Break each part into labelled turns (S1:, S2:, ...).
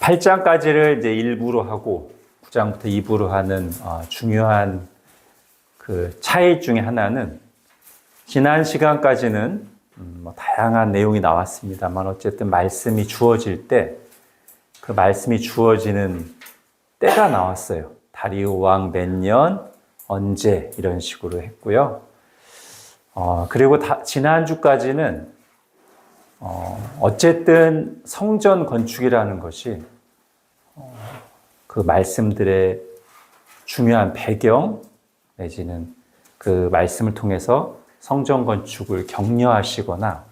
S1: 8장까지를 이제 1부로 하고 9장부터 2부로 하는 중요한 그 차이 중에 하나는 지난 시간까지는 다양한 내용이 나왔습니다만 어쨌든 말씀이 주어질 때 그 말씀이 주어지는 때가 나왔어요. 다리오 왕 몇 년, 언제 이런 식으로 했고요. 그리고 지난주까지는 어쨌든 성전 건축이라는 것이 그 말씀들의 중요한 배경 내지는 그 말씀을 통해서 성전 건축을 격려하시거나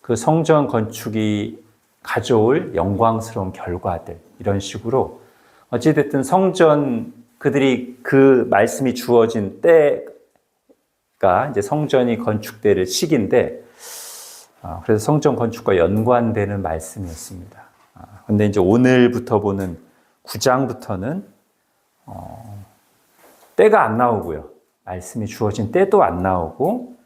S1: 그 성전 건축이 가져올 영광스러운 결과들 이런 식으로 어찌됐든 성전 그들이 그 말씀이 주어진 때가 이제 성전이 건축될 시기인데 그래서 성전 건축과 연관되는 말씀이었습니다. 그런데 이제 오늘부터 보는 9장부터는 때가 안 나오고요. 말씀이 주어진 때도 안 나오고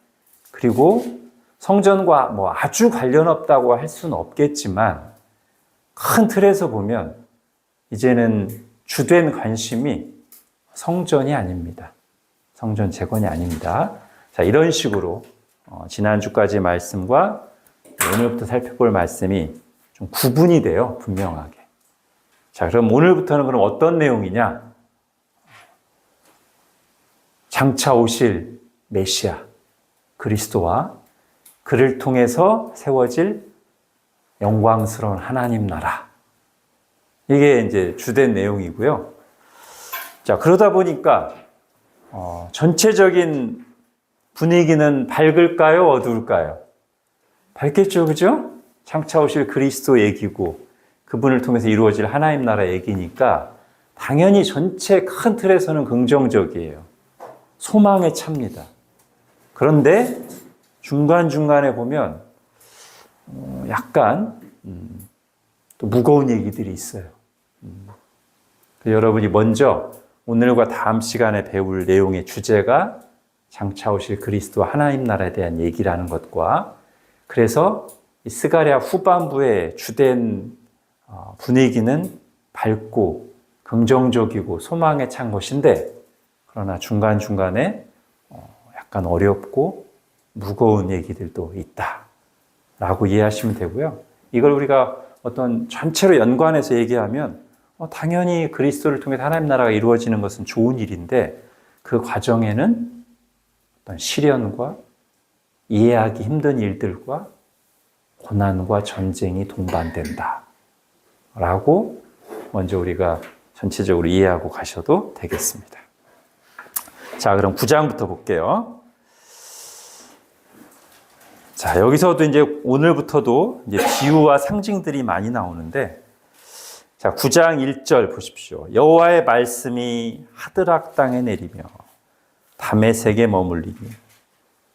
S1: 그리고 성전과 뭐 아주 관련 없다고 할 수는 없겠지만 큰 틀에서 보면 이제는 주된 관심이 성전이 아닙니다. 성전 재건이 아닙니다. 자, 이런 식으로 지난주까지 말씀과 오늘부터 살펴볼 말씀이 좀 구분이 돼요. 분명하게. 자, 그럼 오늘부터는 그럼 어떤 내용이냐? 장차 오실 메시아 그리스도와 그를 통해서 세워질 영광스러운 하나님 나라. 이게 이제 주된 내용이고요. 자, 그러다 보니까 전체적인 분위기는 밝을까요? 어두울까요? 밝겠죠, 그죠? 장차 오실 그리스도 얘기고 그분을 통해서 이루어질 하나님 나라 얘기니까 당연히 전체 큰 틀에서는 긍정적이에요. 소망에 찹니다. 그런데 중간중간에 보면 약간 또 무거운 얘기들이 있어요. 여러분이 먼저 오늘과 다음 시간에 배울 내용의 주제가 장차 오실 그리스도 하나님 나라에 대한 얘기라는 것과 그래서 이 스가랴 후반부의 주된 분위기는 밝고 긍정적이고 소망에 찬 것인데 그러나 중간중간에 약간 어렵고 무거운 얘기들도 있다라고 이해하시면 되고요. 이걸 우리가 어떤 전체로 연관해서 얘기하면 당연히 그리스도를 통해 하나님 나라가 이루어지는 것은 좋은 일인데 그 과정에는 어떤 시련과 이해하기 힘든 일들과 고난과 전쟁이 동반된다 라고 먼저 우리가 전체적으로 이해하고 가셔도 되겠습니다. 자, 그럼 9장부터 볼게요. 자, 여기서도 이제 오늘부터도 이제 비유와 상징들이 많이 나오는데 자, 9장 1절 보십시오. 여호와의 말씀이 하드락 땅에 내리며 다메섹에 머물리니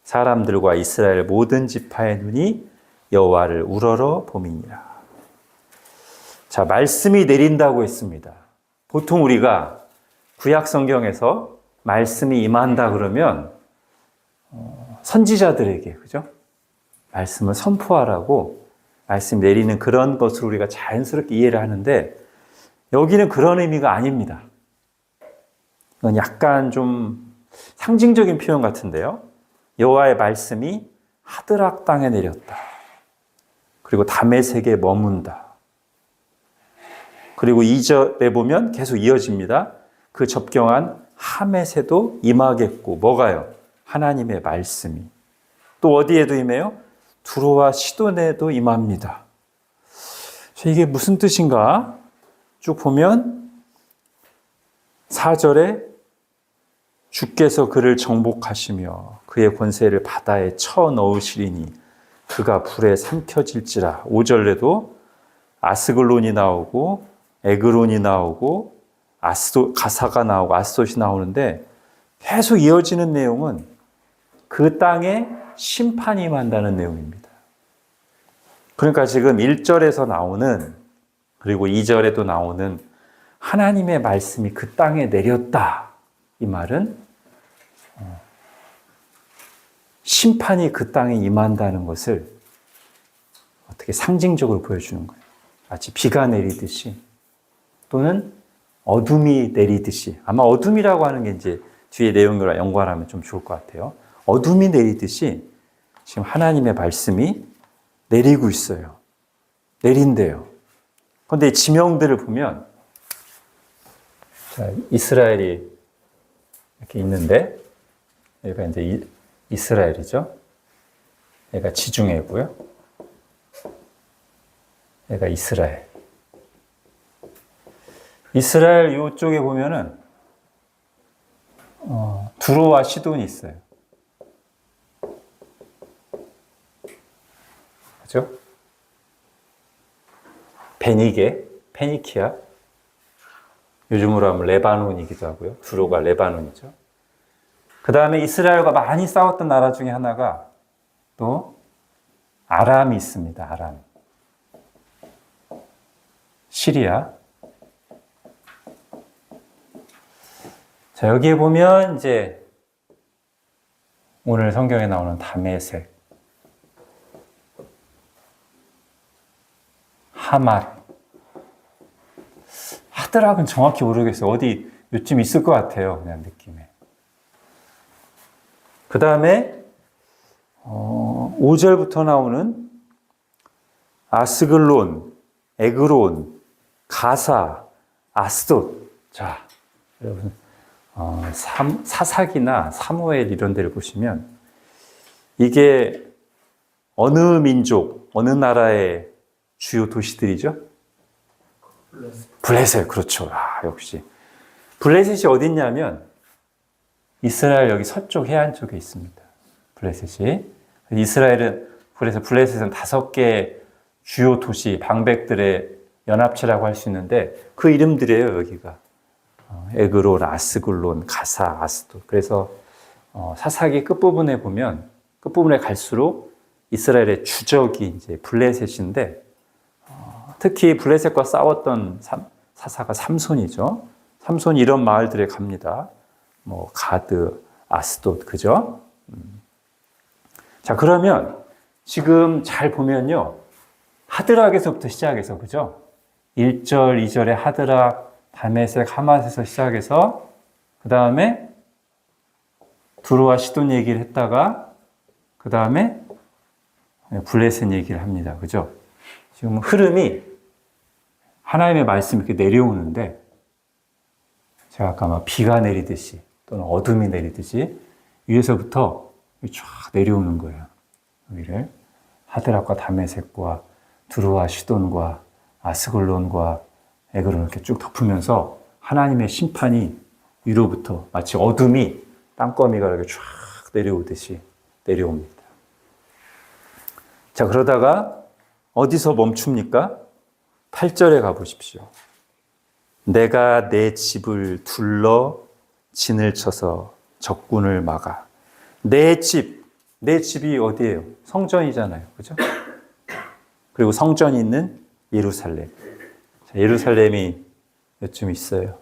S1: 사람들과 이스라엘 모든 지파의 눈이 여호와를 우러러 봄이니라. 자, 말씀이 내린다고 했습니다. 보통 우리가 구약 성경에서 말씀이 임한다 그러면 선지자들에게 그죠? 말씀을 선포하라고 말씀 내리는 그런 것으로 우리가 자연스럽게 이해를 하는데 여기는 그런 의미가 아닙니다. 이건 약간 좀 상징적인 표현 같은데요. 여호와의 말씀이 하드락 땅에 내렸다. 그리고 다메섹에 머문다. 그리고 2절에 보면 계속 이어집니다. 그 접경한 하메세도 임하겠고 뭐가요? 하나님의 말씀이. 또 어디에도 임해요? 두로와 시돈에도 임합니다. 이게 무슨 뜻인가? 쭉 보면 4절에 주께서 그를 정복하시며 그의 권세를 바다에 쳐 넣으시리니 그가 불에 삼켜질지라. 5절에도 아스글론이 나오고 에그론이 나오고 가사가 나오고 아스돗이 나오는데 계속 이어지는 내용은 그 땅에 심판이 임한다는 내용입니다. 그러니까 지금 1절에서 나오는 그리고 2절에도 나오는 하나님의 말씀이 그 땅에 내렸다. 이 말은 심판이 그 땅에 임한다는 것을 어떻게 상징적으로 보여주는 거예요. 마치 비가 내리듯이 또는 어둠이 내리듯이, 아마 어둠이라고 하는 게 이제 뒤에 내용과 연관하면 좀 좋을 것 같아요. 어둠이 내리듯이 지금 하나님의 말씀이 내리고 있어요. 내린대요. 그런데 이 지명들을 보면, 자, 이스라엘이 이렇게 있는데, 여기가 이제 이스라엘이죠. 얘가 지중해고요. 얘가 이스라엘. 이스라엘 이쪽에 보면은 두로와 시돈이 있어요. 그죠? 페니키아. 요즘으로 하면 레바논이기도 하고요. 두로가 레바논이죠. 그 다음에 이스라엘과 많이 싸웠던 나라 중에 하나가 또 아람이 있습니다. 아람. 시리아. 자, 여기에 보면 이제 오늘 성경에 나오는 다메섹, 하맛, 하드락은 정확히 모르겠어요. 어디 요쯤 있을 것 같아요. 그냥 느낌에. 그 다음에 5절부터 나오는 아스글론, 에그론, 가사, 아스돗. 자, 여러분 사사기나 사무엘 이런 데를 보시면 이게 어느 민족, 어느 나라의 주요 도시들이죠? 블레셋, 그렇죠. 역시. 블레셋이 어디 있냐면 이스라엘 여기 서쪽 해안 쪽에 있습니다. 블레셋이. 이스라엘은 그래서 블레셋은 5개 주요 도시, 방백들의 연합체라고 할 수 있는데 그 이름들이에요, 여기가. 에그론, 아스글론, 가사, 아스돗. 그래서 사사기 끝부분에 보면 끝부분에 갈수록 이스라엘의 주적이 이제 블레셋인데 특히 블레셋과 싸웠던 사사가 삼손이죠. 삼손이 이런 마을들에 갑니다. 뭐 가드, 아스돗, 그죠? 자, 그러면 지금 잘 보면요. 하드락에서부터 시작해서, 그죠? 1절, 2절에 하드락, 다메섹, 하맛에서 시작해서 그 다음에 두로와 시돈 얘기를 했다가 그 다음에 블레셋 얘기를 합니다. 그죠? 지금 흐름이 하나님의 말씀이 이렇게 내려오는데 제가 아까 막 비가 내리듯이 또는 어둠이 내리듯이 위에서부터 쫙 내려오는 거예요. 여기를 하드락과 다메섹과 두로와 시돈과 아스글론과 에그론 이렇게 쭉 덮으면서 하나님의 심판이 위로부터 마치 어둠이 땅거미가 이렇게 쫙 내려오듯이 내려옵니다. 자, 그러다가 어디서 멈춥니까? 8절에 가보십시오. 내가 내 집을 둘러 진을 쳐서 적군을 막아. 내 집이 어디예요? 성전이잖아요. 그죠? 그리고 성전이 있는 예루살렘. 자, 예루살렘이 요쯤 있어요.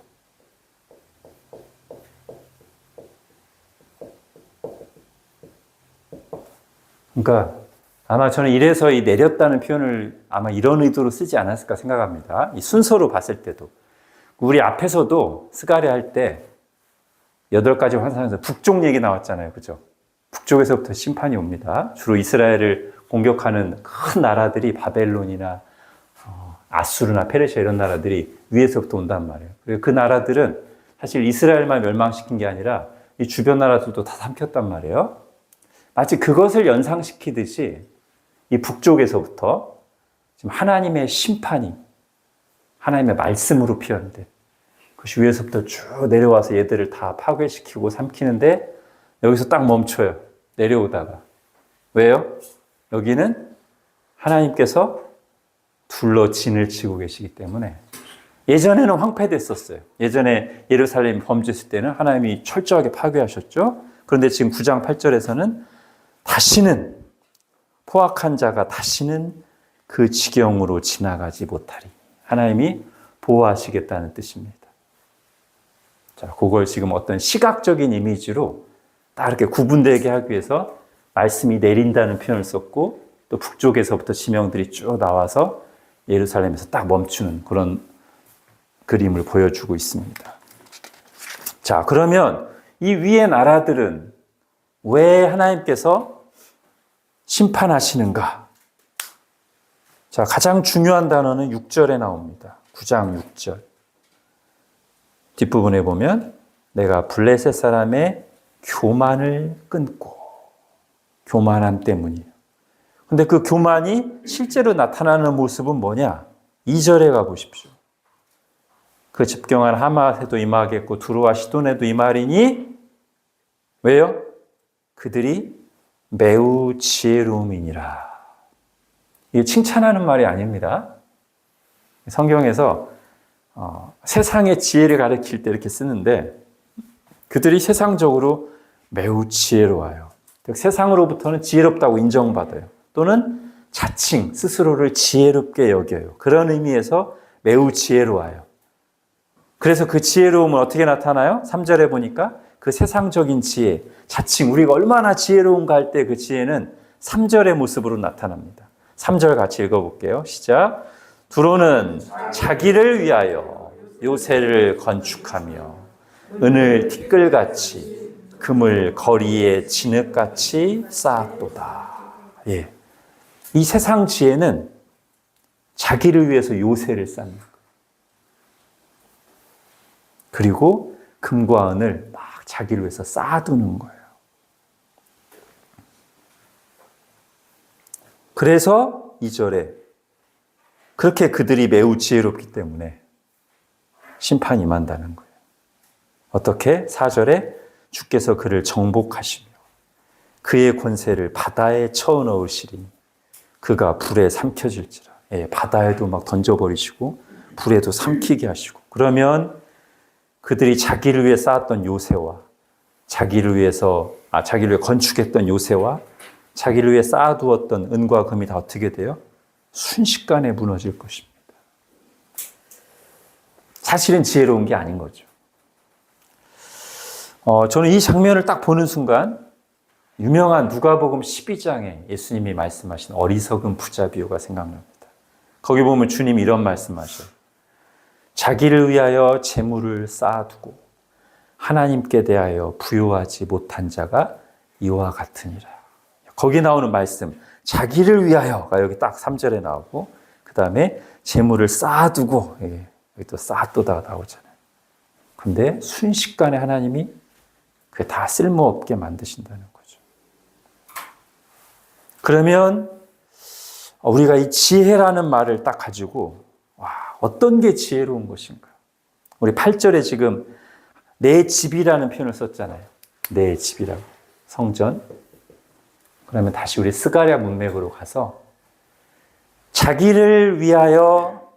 S1: 그러니까 아마 저는 이래서 이 내렸다는 표현을 아마 이런 의도로 쓰지 않았을까 생각합니다. 이 순서로 봤을 때도. 우리 앞에서도 스가랴 할 때 8가지 환상에서 북쪽 얘기 나왔잖아요. 그죠? 북쪽에서부터 심판이 옵니다. 주로 이스라엘을 공격하는 큰 나라들이 바벨론이나 아수르나 페르시아 이런 나라들이 위에서부터 온단 말이에요. 그리고 그 나라들은 사실 이스라엘만 멸망시킨 게 아니라 이 주변 나라들도 다 삼켰단 말이에요. 마치 그것을 연상시키듯이 이 북쪽에서부터 지금 하나님의 심판이 하나님의 말씀으로 표현돼. 그것이 위에서부터 쭉 내려와서 얘들을 다 파괴시키고 삼키는데 여기서 딱 멈춰요. 내려오다가. 왜요? 여기는 하나님께서 둘러 진을 치고 계시기 때문에 예전에는 황폐됐었어요. 예전에 예루살렘이 범죄했을 때는 하나님이 철저하게 파괴하셨죠. 그런데 지금 9장 8절에서는 다시는 포악한 자가 다시는 그 지경으로 지나가지 못하리. 하나님이 보호하시겠다는 뜻입니다. 자, 그걸 지금 어떤 시각적인 이미지로 딱 이렇게 구분되게 하기 위해서 말씀이 내린다는 표현을 썼고 또 북쪽에서부터 지명들이 쭉 나와서 예루살렘에서 딱 멈추는 그런 그림을 보여주고 있습니다. 자, 그러면 이 위의 나라들은 왜 하나님께서 심판하시는가? 자, 가장 중요한 단어는 6절에 나옵니다. 9장 6절. 뒷부분에 보면 내가 블레셋 사람의 교만을 끊고, 교만함 때문이에요. 근데 그 교만이 실제로 나타나는 모습은 뭐냐? 2절에 가보십시오. 그 집경한 하맛에도 임하겠고 두루와 시돈에도 임하리니 왜요? 그들이 매우 지혜로움이니라. 이게 칭찬하는 말이 아닙니다. 성경에서 세상의 지혜를 가리킬 때 이렇게 쓰는데 그들이 세상적으로 매우 지혜로워요. 세상으로부터는 지혜롭다고 인정받아요. 또는 자칭 스스로를 지혜롭게 여겨요. 그런 의미에서 매우 지혜로워요. 그래서 그 지혜로움은 어떻게 나타나요? 3절에 보니까 그 세상적인 지혜, 자칭 우리가 얼마나 지혜로운가 할 때 그 지혜는 3절의 모습으로 나타납니다. 3절 같이 읽어볼게요. 시작. 두로는 자기를 위하여 요새를 건축하며 은을 티끌같이 금을 거리에 진흙같이 쌓았도다. 예. 이 세상 지혜는 자기를 위해서 요새를 쌓는 거예요. 그리고 금과 은을 막 자기를 위해서 쌓아두는 거예요. 그래서 2절에 그렇게 그들이 매우 지혜롭기 때문에 심판이 임한다는 거예요. 어떻게? 4절에 주께서 그를 정복하시며 그의 권세를 바다에 쳐넣으시리니 그가 불에 삼켜질지라. 예, 바다에도 막 던져버리시고 불에도 삼키게 하시고 그러면 그들이 자기를 위해 쌓았던 요새와 자기를 위해 건축했던 요새와 자기를 위해 쌓아두었던 은과 금이 다 어떻게 돼요? 순식간에 무너질 것입니다. 사실은 지혜로운 게 아닌 거죠. 저는 이 장면을 딱 보는 순간 유명한 누가복음 12장에 예수님이 말씀하신 어리석은 부자 비유가 생각납니다. 거기 보면 주님이 이런 말씀하셔요. 자기를 위하여 재물을 쌓아두고 하나님께 대하여 부요하지 못한 자가 이와 같으니라. 거기 나오는 말씀, 자기를 위하여가 여기 딱 3절에 나오고 그 다음에 재물을 쌓아두고 여기 또 쌓아도다가 나오잖아요. 근데 순식간에 하나님이 그게 다 쓸모없게 만드신다는 거죠. 그러면 우리가 이 지혜라는 말을 딱 가지고 어떤 게 지혜로운 것인가? 우리 8절에 지금 내 집이라는 표현을 썼잖아요. 내 집이라고. 성전. 그러면 다시 우리 스가랴 문맥으로 가서 자기를 위하여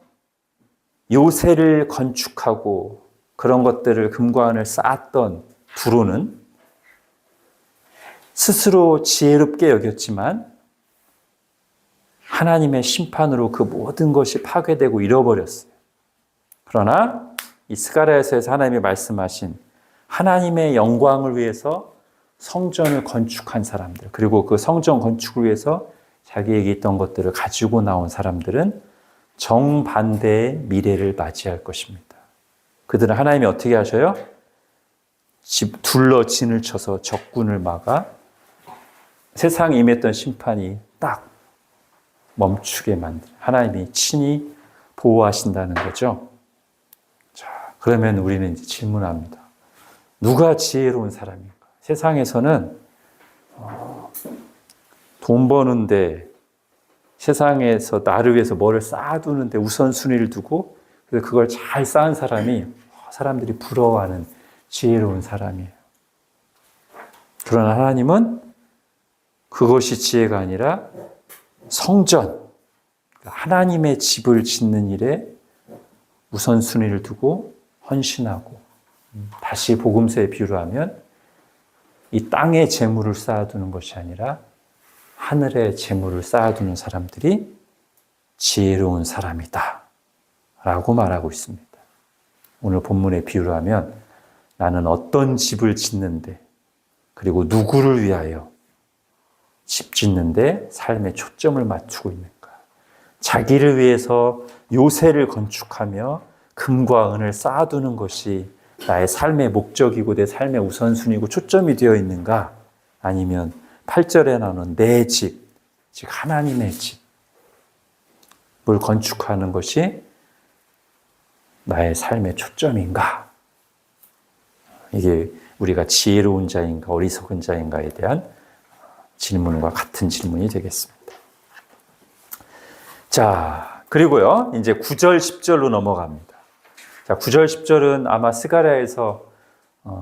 S1: 요새를 건축하고 그런 것들을 금과 은을 쌓았던 두로는 스스로 지혜롭게 여겼지만 하나님의 심판으로 그 모든 것이 파괴되고 잃어버렸어요. 그러나 이 스가랴에서 하나님이 말씀하신 하나님의 영광을 위해서 성전을 건축한 사람들, 그리고 그 성전 건축을 위해서 자기에게 있던 것들을 가지고 나온 사람들은 정반대의 미래를 맞이할 것입니다. 그들은 하나님이 어떻게 하셔요? 둘러 진을 쳐서 적군을 막아 세상에 임했던 심판이 딱 멈추게 만들어요. 하나님이 친히 보호하신다는 거죠. 자, 그러면 우리는 이제 질문합니다. 누가 지혜로운 사람인가? 세상에서는 돈 버는데 세상에서 나를 위해서 뭐를 쌓아두는데 우선순위를 두고 그걸 잘 쌓은 사람이 사람들이 부러워하는 지혜로운 사람이에요. 그러나 하나님은 그것이 지혜가 아니라 성전, 하나님의 집을 짓는 일에 우선순위를 두고 헌신하고 다시 복음서의 비유로 하면 이 땅에 재물을 쌓아두는 것이 아니라 하늘에 재물을 쌓아두는 사람들이 지혜로운 사람이다 라고 말하고 있습니다. 오늘 본문의 비유로 하면 나는 어떤 집을 짓는데 그리고 누구를 위하여 집 짓는데 삶의 초점을 맞추고 있는가. 자기를 위해서 요새를 건축하며 금과 은을 쌓아두는 것이 나의 삶의 목적이고 내 삶의 우선순위고 초점이 되어 있는가? 아니면 8절에 나오는 내 집, 즉 하나님의 집을 건축하는 것이 나의 삶의 초점인가? 이게 우리가 지혜로운 자인가 어리석은 자인가에 대한 질문과 같은 질문이 되겠습니다. 자, 그리고요, 이제 9절, 10절로 넘어갑니다. 자, 9절, 10절은 아마 스가랴에서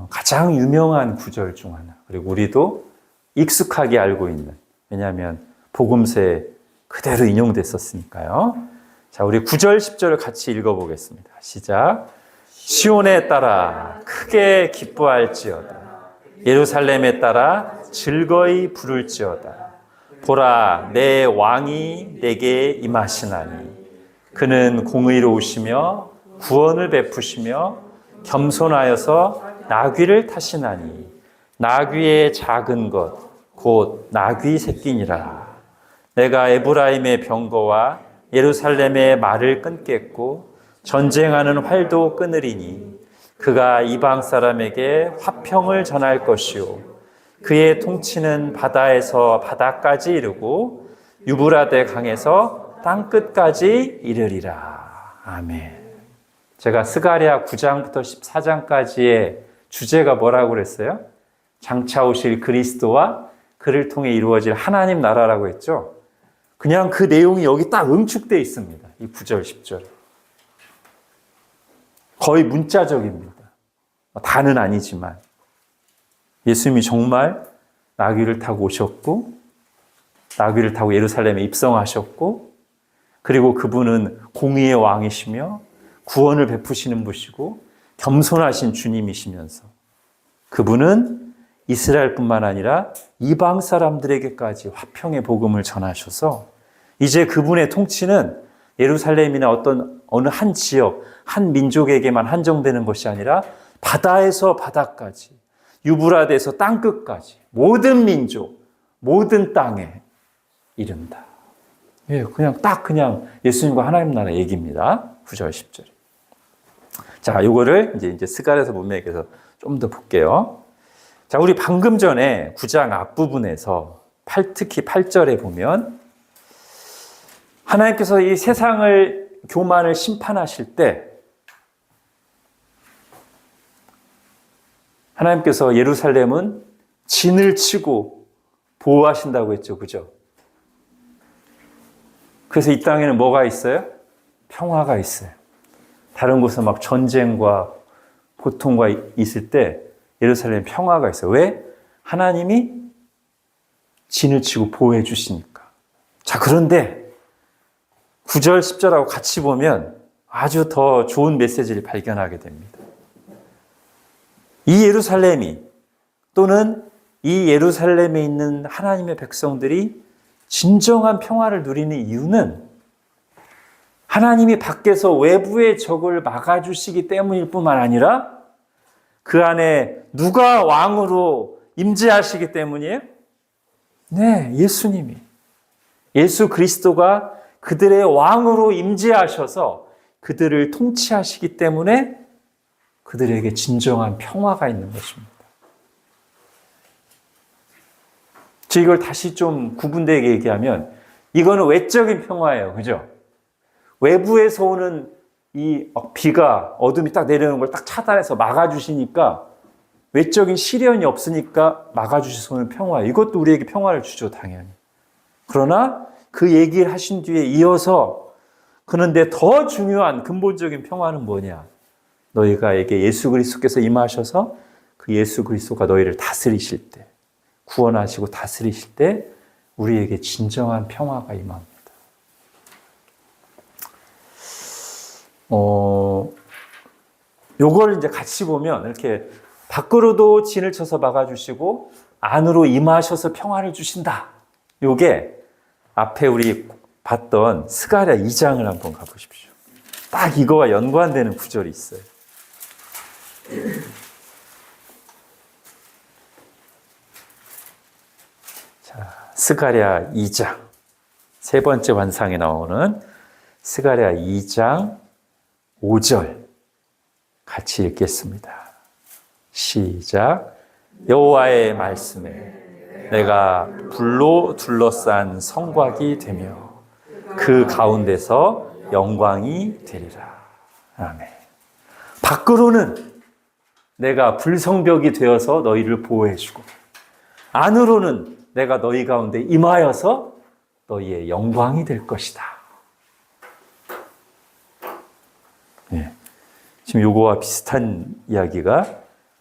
S1: 가장 유명한 구절 중 하나. 그리고 우리도 익숙하게 알고 있는. 왜냐하면 복음서에 그대로 인용됐었으니까요. 자, 우리 9절, 10절을 같이 읽어보겠습니다. 시작. 시온에 따라 크게 기뻐할지어다. 예루살렘에 따라 즐거이 부를지어다. 보라, 내 왕이 내게 임하시나니 그는 공의로우시며 구원을 베푸시며 겸손하여서 나귀를 타시나니 나귀의 작은 것 곧 나귀 새끼니라. 내가 에브라임의 병거와 예루살렘의 말을 끊겠고 전쟁하는 활도 끊으리니 그가 이방 사람에게 화평을 전할 것이요 그의 통치는 바다에서 바다까지 이르고 유브라데 강에서 땅끝까지 이르리라. 아멘. 제가 스가랴 9장부터 14장까지의 주제가 뭐라고 그랬어요? 장차 오실 그리스도와 그를 통해 이루어질 하나님 나라라고 했죠. 그냥 그 내용이 여기 딱 응축되어 있습니다. 이 9절, 10절. 거의 문자적입니다. 다는 아니지만 예수님이 정말 나귀를 타고 오셨고 나귀를 타고 예루살렘에 입성하셨고 그리고 그분은 공의의 왕이시며 구원을 베푸시는 분이시고 겸손하신 주님이시면서 그분은 이스라엘뿐만 아니라 이방 사람들에게까지 화평의 복음을 전하셔서 이제 그분의 통치는 예루살렘이나 어느 한 지역, 한 민족에게만 한정되는 것이 아니라 바다에서 바다까지, 유브라데에서 땅끝까지 모든 민족, 모든 땅에 이른다. 예, 그냥 예수님과 하나님 나라 얘기입니다. 9절, 10절. 자, 요거를 이제 스가랴서 문맥에서 좀 더 볼게요. 자, 우리 방금 전에 9장 앞부분에서 특히 8절에 보면 하나님께서 이 세상을 교만을 심판하실 때 하나님께서 예루살렘은 진을 치고 보호하신다고 했죠. 그죠? 그래서 이 땅에는 뭐가 있어요? 평화가 있어요. 다른 곳은 막 전쟁과 고통과 있을 때 예루살렘에 평화가 있어요. 왜? 하나님이 진을 치고 보호해 주시니까. 자, 그런데 9절, 10절하고 같이 보면 아주 더 좋은 메시지를 발견하게 됩니다. 이 예루살렘이 또는 이 예루살렘에 있는 하나님의 백성들이 진정한 평화를 누리는 이유는 하나님이 밖에서 외부의 적을 막아주시기 때문일 뿐만 아니라 그 안에 누가 왕으로 임재하시기 때문이에요? 네, 예수님이. 예수 그리스도가 그들의 왕으로 임재하셔서 그들을 통치하시기 때문에 그들에게 진정한 평화가 있는 것입니다. 이걸 다시 좀 구분되게 얘기하면 이거는 외적인 평화예요. 그죠? 외부에서 오는 이 비가 어둠이 딱 내려오는 걸 딱 차단해서 막아주시니까 외적인 시련이 없으니까 막아주셔서 오는 평화. 이것도 우리에게 평화를 주죠, 당연히. 그러나 그 얘기를 하신 뒤에 이어서 그런데 더 중요한 근본적인 평화는 뭐냐? 너희가에게 예수 그리스도께서 임하셔서 그 예수 그리스도가 너희를 다스리실 때, 구원하시고 다스리실 때 우리에게 진정한 평화가 임합니다. 요걸 이제 같이 보면 이렇게 밖으로도 진을 쳐서 막아주시고 안으로 임하셔서 평화를 주신다. 요게 앞에 우리 봤던 스가랴 2장을 한번 가보십시오. 딱 이거와 연관되는 구절이 있어요. 자, 스가랴 2장 세 번째 환상에 나오는 스가랴 2장 5절 같이 읽겠습니다. 시작. 여호와의 말씀에 내가 불로 둘러싼 성곽이 되며 그 가운데서 영광이 되리라. 아멘. 밖으로는 내가 불성벽이 되어서 너희를 보호해주고 안으로는 내가 너희 가운데 임하여서 너희의 영광이 될 것이다. 네. 지금 요거와 비슷한 이야기가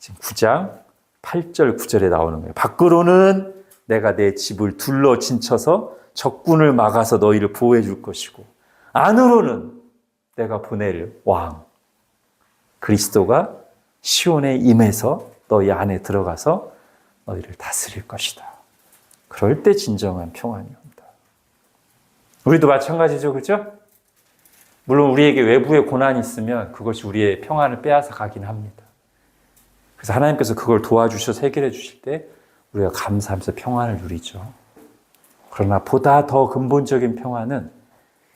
S1: 지금 9장 8절 9절에 나오는 거예요. 밖으로는 내가 내 집을 둘러 진쳐서 적군을 막아서 너희를 보호해 줄 것이고 안으로는 내가 보낼 왕 그리스도가 시온에 임해서 너희 안에 들어가서 너희를 다스릴 것이다. 그럴 때 진정한 평안이 옵니다. 우리도 마찬가지죠, 그렇죠? 물론 우리에게 외부의 고난이 있으면 그것이 우리의 평안을 빼앗아 가긴 합니다. 그래서 하나님께서 그걸 도와주셔서 해결해 주실 때 우리가 감사하면서 평안을 누리죠. 그러나 보다 더 근본적인 평안은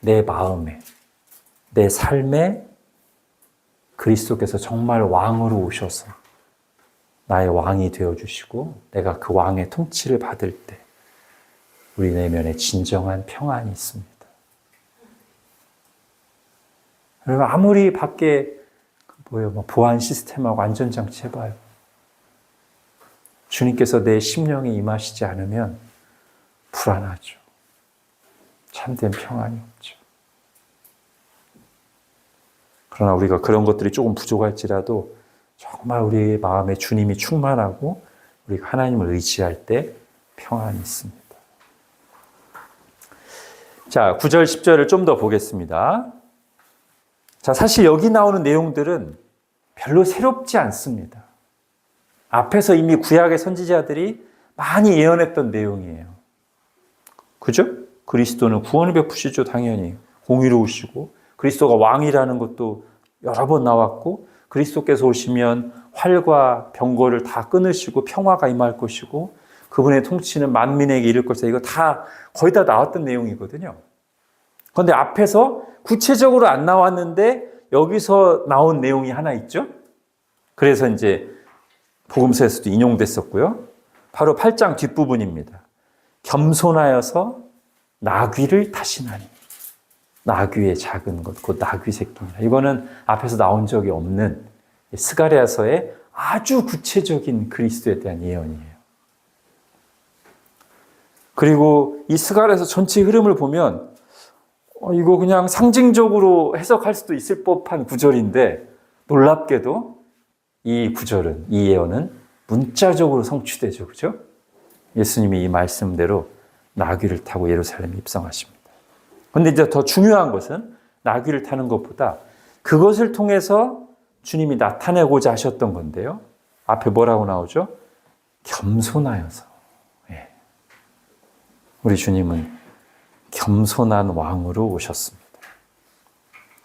S1: 내 마음에, 내 삶에 그리스도께서 정말 왕으로 오셔서 나의 왕이 되어주시고 내가 그 왕의 통치를 받을 때 우리 내면에 진정한 평안이 있습니다. 여러분 아무리 밖에 보안 시스템하고 안전장치 해봐요. 주님께서 내 심령에 임하시지 않으면 불안하죠. 참된 평안이 없죠. 그러나 우리가 그런 것들이 조금 부족할지라도 정말 우리의 마음에 주님이 충만하고 우리가 하나님을 의지할 때 평안이 있습니다. 자, 9절, 10절을 좀 더 보겠습니다. 자, 사실 여기 나오는 내용들은 별로 새롭지 않습니다. 앞에서 이미 구약의 선지자들이 많이 예언했던 내용이에요. 그죠? 그리스도는 구원을 베푸시죠, 당연히. 공의로우시고, 그리스도가 왕이라는 것도 여러 번 나왔고, 그리스도께서 오시면 활과 병거를 다 끊으시고 평화가 임할 것이고, 그분의 통치는 만민에게 이를 것이다. 이거 다 거의 다 나왔던 내용이거든요. 그런데 앞에서 구체적으로 안 나왔는데 여기서 나온 내용이 하나 있죠. 그래서 이제 복음서에서도 인용됐었고요. 바로 8장 뒷부분입니다. 겸손하여서 나귀를 타시나니. 나귀의 작은 것, 곧 나귀 새끼입니다. 이거는 앞에서 나온 적이 없는 스가랴서의 아주 구체적인 그리스도에 대한 예언이에요. 그리고 이 스가랴서 전체 흐름을 보면 이거 그냥 상징적으로 해석할 수도 있을 법한 구절인데 놀랍게도 이 구절은, 이 예언은 문자적으로 성취되죠. 그죠? 예수님이 이 말씀대로 나귀를 타고 예루살렘에 입성하십니다. 그런데 이제 더 중요한 것은 나귀를 타는 것보다 그것을 통해서 주님이 나타내고자 하셨던 건데요. 앞에 뭐라고 나오죠? 겸손하여서. 예. 우리 주님은 겸손한 왕으로 오셨습니다.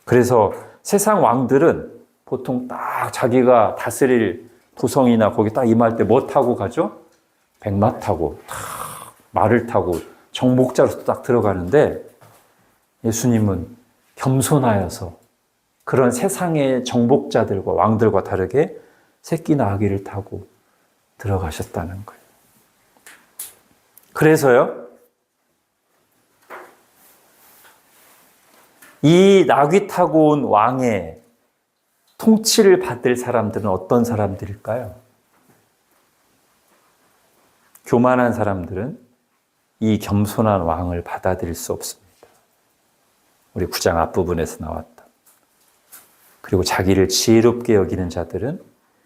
S1: 그래서 세상 왕들은 보통 딱 자기가 다스릴 도성이나 거기 딱 임할 때 뭐 타고 가죠? 백마 타고, 딱 말을 타고 정복자로 딱 들어가는데 예수님은 겸손하여서 그런 세상의 정복자들과 왕들과 다르게 새끼 나귀를 타고 들어가셨다는 거예요. 그래서요, 이 나귀 타고 온 왕의 통치를 받을 사람들은 어떤 사람들일까요? 교만한 사람들은 이 겸손한 왕을 받아들일 수 없습니다. 우리 9장 앞부분에서 나왔다. 그리고 자기를 지혜롭게 여기는 자들은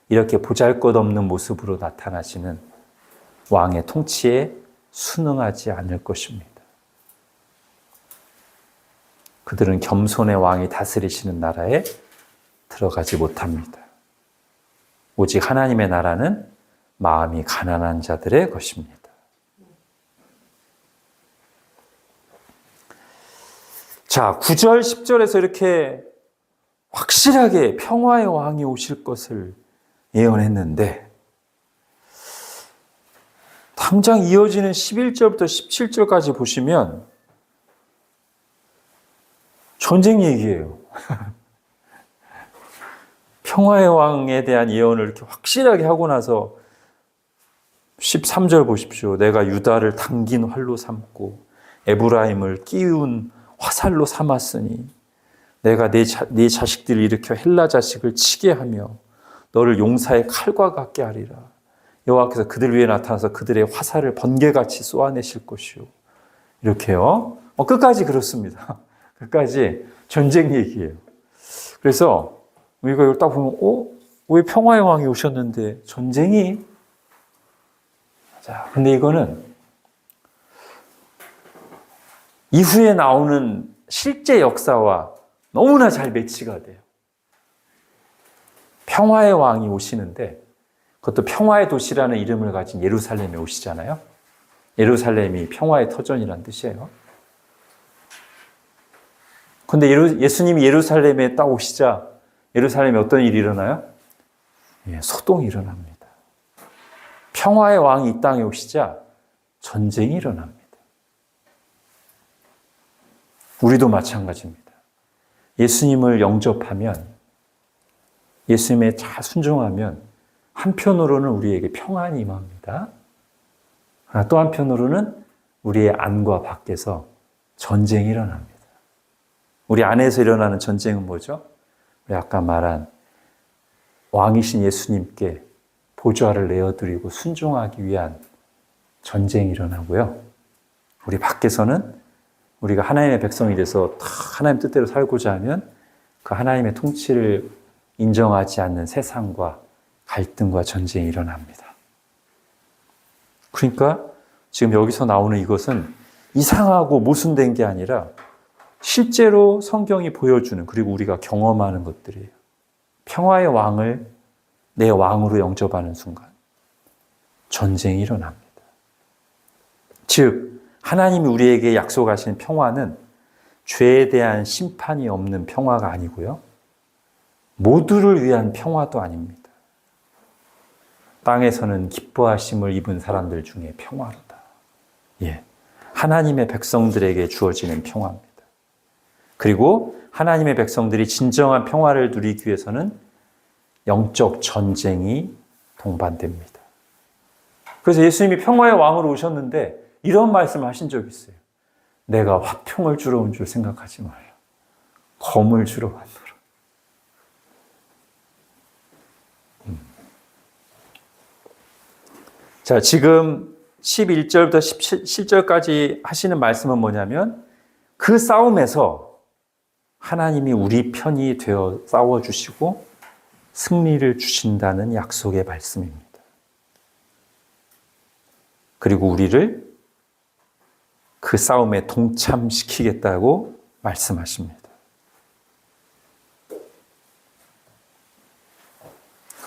S1: 이렇게 보잘것없는 모습으로 나타나시는 왕의 통치에 순응하지 않을 것입니다. 그들은 겸손의 왕이 다스리시는 나라에 들어가지 못합니다. 오직 하나님의 나라는 마음이 가난한 자들의 것입니다. 자, 9절, 10절에서 이렇게 확실하게 평화의 왕이 오실 것을 예언했는데 당장 이어지는 11절부터 17절까지 보시면 전쟁 얘기예요. 평화의 왕에 대한 예언을 이렇게 확실하게 하고 나서 13절 보십시오. 내가 유다를 당긴 활로 삼고 에브라임을 끼운 화살로 삼았으니 내가 네 자식들을 일으켜 헬라 자식을 치게 하며 너를 용사의 칼과 같게 하리라. 여호와께서 그들 위에 나타나서 그들의 화살을 번개같이 쏘아내실 것이요. 이렇게요. 끝까지 그렇습니다. 끝까지 전쟁 얘기예요. 그래서 우리가 이걸 딱 보면 왜 평화의 왕이 오셨는데 전쟁이? 자, 근데 이거는 이후에 나오는 실제 역사와 너무나 잘 매치가 돼요. 평화의 왕이 오시는데 그것도 평화의 도시라는 이름을 가진 예루살렘에 오시잖아요. 예루살렘이 평화의 터전이라는 뜻이에요. 근데 예수님이 예루살렘에 딱 오시자 예루살렘에 어떤 일이 일어나요? 소동이 일어납니다. 평화의 왕이 이 땅에 오시자 전쟁이 일어납니다. 우리도 마찬가지입니다. 예수님을 영접하면, 예수님에 잘 순종하면 한편으로는 우리에게 평안이 임합니다. 또 한편으로는 우리의 안과 밖에서 전쟁이 일어납니다. 우리 안에서 일어나는 전쟁은 뭐죠? 우리 아까 말한 왕이신 예수님께 보좌를 내어드리고 순종하기 위한 전쟁이 일어나고요. 우리 밖에서는 우리가 하나님의 백성이 돼서 하나님 뜻대로 살고자 하면 그 하나님의 통치를 인정하지 않는 세상과 갈등과 전쟁이 일어납니다. 그러니까 지금 여기서 나오는 이것은 이상하고 모순된 게 아니라 실제로 성경이 보여주는, 그리고 우리가 경험하는 것들이에요. 평화의 왕을 내 왕으로 영접하는 순간 전쟁이 일어납니다. 즉 하나님이 우리에게 약속하신 평화는 죄에 대한 심판이 없는 평화가 아니고요. 모두를 위한 평화도 아닙니다. 땅에서는 기뻐하심을 입은 사람들 중에 평화로다. 하나님의 백성들에게 주어지는 평화입니다. 그리고 하나님의 백성들이 진정한 평화를 누리기 위해서는 영적 전쟁이 동반됩니다. 그래서 예수님이 평화의 왕으로 오셨는데 이런 말씀을 하신 적이 있어요. 내가 화평을 주러 온 줄 생각하지 말라. 검을 주러 왔노라. 자, 지금 11절부터 17절까지 하시는 말씀은 뭐냐면 그 싸움에서 하나님이 우리 편이 되어 싸워주시고 승리를 주신다는 약속의 말씀입니다. 그리고 우리를 그 싸움에 동참시키겠다고 말씀하십니다.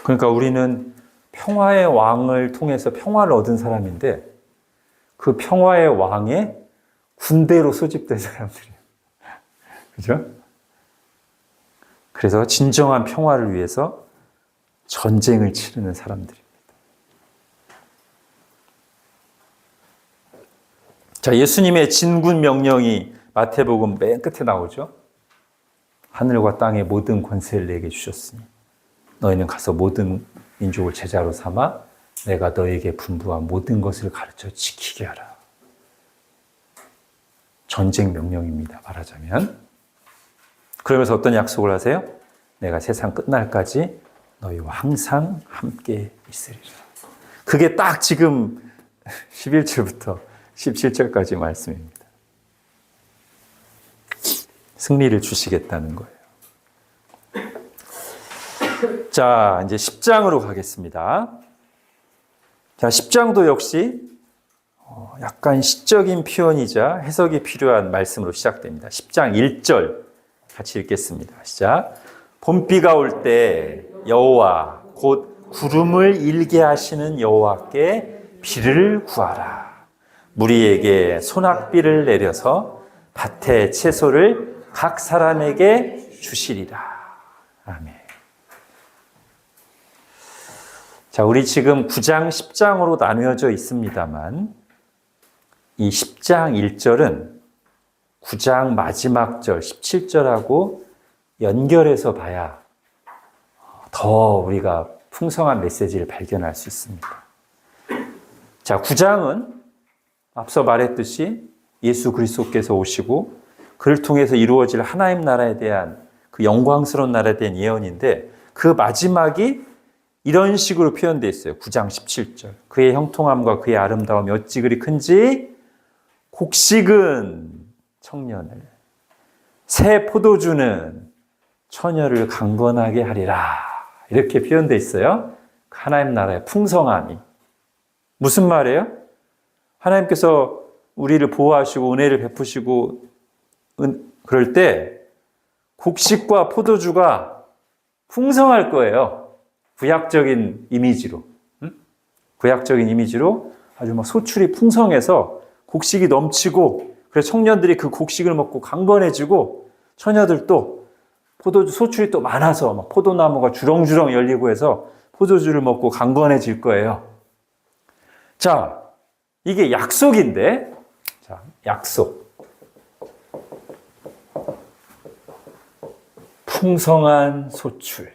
S1: 그러니까 우리는 평화의 왕을 통해서 평화를 얻은 사람인데 그 평화의 왕의 군대로 소집된 사람들이에요. 그죠? 그래서 진정한 평화를 위해서 전쟁을 치르는 사람들입니다. 자, 예수님의 진군 명령이 마태복음 맨 끝에 나오죠. 하늘과 땅의 모든 권세를 내게 주셨으니 너희는 가서 모든 민족을 제자로 삼아 내가 너에게 분부한 모든 것을 가르쳐 지키게 하라. 전쟁 명령입니다, 말하자면. 그러면서 어떤 약속을 하세요? 내가 세상 끝날까지 너희와 항상 함께 있으리라. 그게 딱 지금 11절부터 17절까지 말씀입니다. 승리를 주시겠다는 거예요. 자, 이제 10장으로 가겠습니다. 자, 10장도 역시 약간 시적인 표현이자 해석이 필요한 말씀으로 시작됩니다. 10장 1절 같이 읽겠습니다. 시작. 봄비가 올 때 여호와 곧 구름을 일게 하시는 여호와께 비를 구하라. 무리에게 소낙비를 내려서 밭의 채소를 각 사람에게 주시리라. 아멘. 자, 우리 지금 9장, 10장으로 나누어져 있습니다만 이 10장 1절은 9장 마지막 절 17절하고 연결해서 봐야 더 더 우리가 풍성한 메시지를 발견할 수 있습니다. 자, 9장은 앞서 말했듯이 예수 그리스도께서 오시고 그를 통해서 이루어질 하나님 나라에 대한 그 영광스러운 나라에 대한 예언인데 그 마지막이 이런 식으로 표현되어 있어요. 9장 17절. 그의 형통함과 그의 아름다움이 어찌 그리 큰지 곡식은 청년을, 새 포도주는 처녀를 강건하게 하리라. 이렇게 표현되어 있어요. 하나님 나라의 풍성함이. 무슨 말이에요? 하나님께서 우리를 보호하시고 은혜를 베푸시고 그럴 때 곡식과 포도주가 풍성할 거예요. 구약적인 이미지로. 구약적인 이미지로 아주 막 소출이 풍성해서 곡식이 넘치고 그래서 청년들이 그 곡식을 먹고 강건해지고 처녀들도 포도주 소출이 또 많아서 막 포도나무가 주렁주렁 열리고 해서 포도주를 먹고 강건해질 거예요. 자, 이게 약속인데, 자, 약속. 풍성한 소출,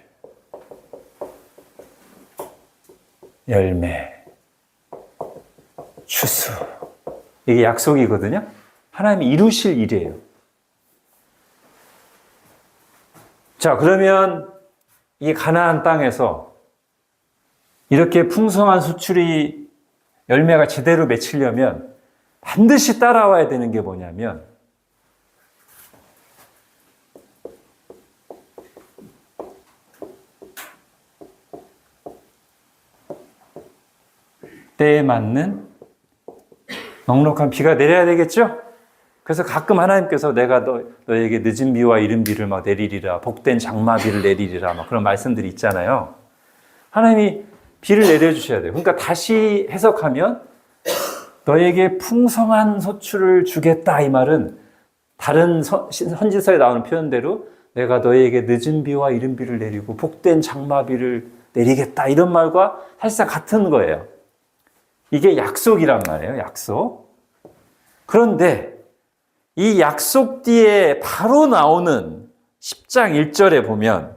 S1: 열매, 추수. 이게 약속이거든요. 하나님이 이루실 일이에요. 자, 그러면 이 가나안 땅에서 이렇게 풍성한 수출이 열매가 제대로 맺히려면 반드시 따라와야 되는 게 뭐냐면 때에 맞는 넉넉한 비가 내려야 되겠죠? 그래서 가끔 하나님께서 내가 너에게 늦은 비와 이른 비를 막 내리리라, 복된 장마비를 내리리라, 막 그런 말씀들이 있잖아요. 하나님이 비를 내려주셔야 돼요. 그러니까 다시 해석하면 너에게 풍성한 소출을 주겠다 이 말은 다른 선지서에 나오는 표현대로 내가 너에게 늦은 비와 이른 비를 내리고 복된 장마비를 내리겠다 이런 말과 사실상 같은 거예요. 이게 약속이란 말이에요. 약속. 그런데 이 약속 뒤에 바로 나오는 10장 1절에 보면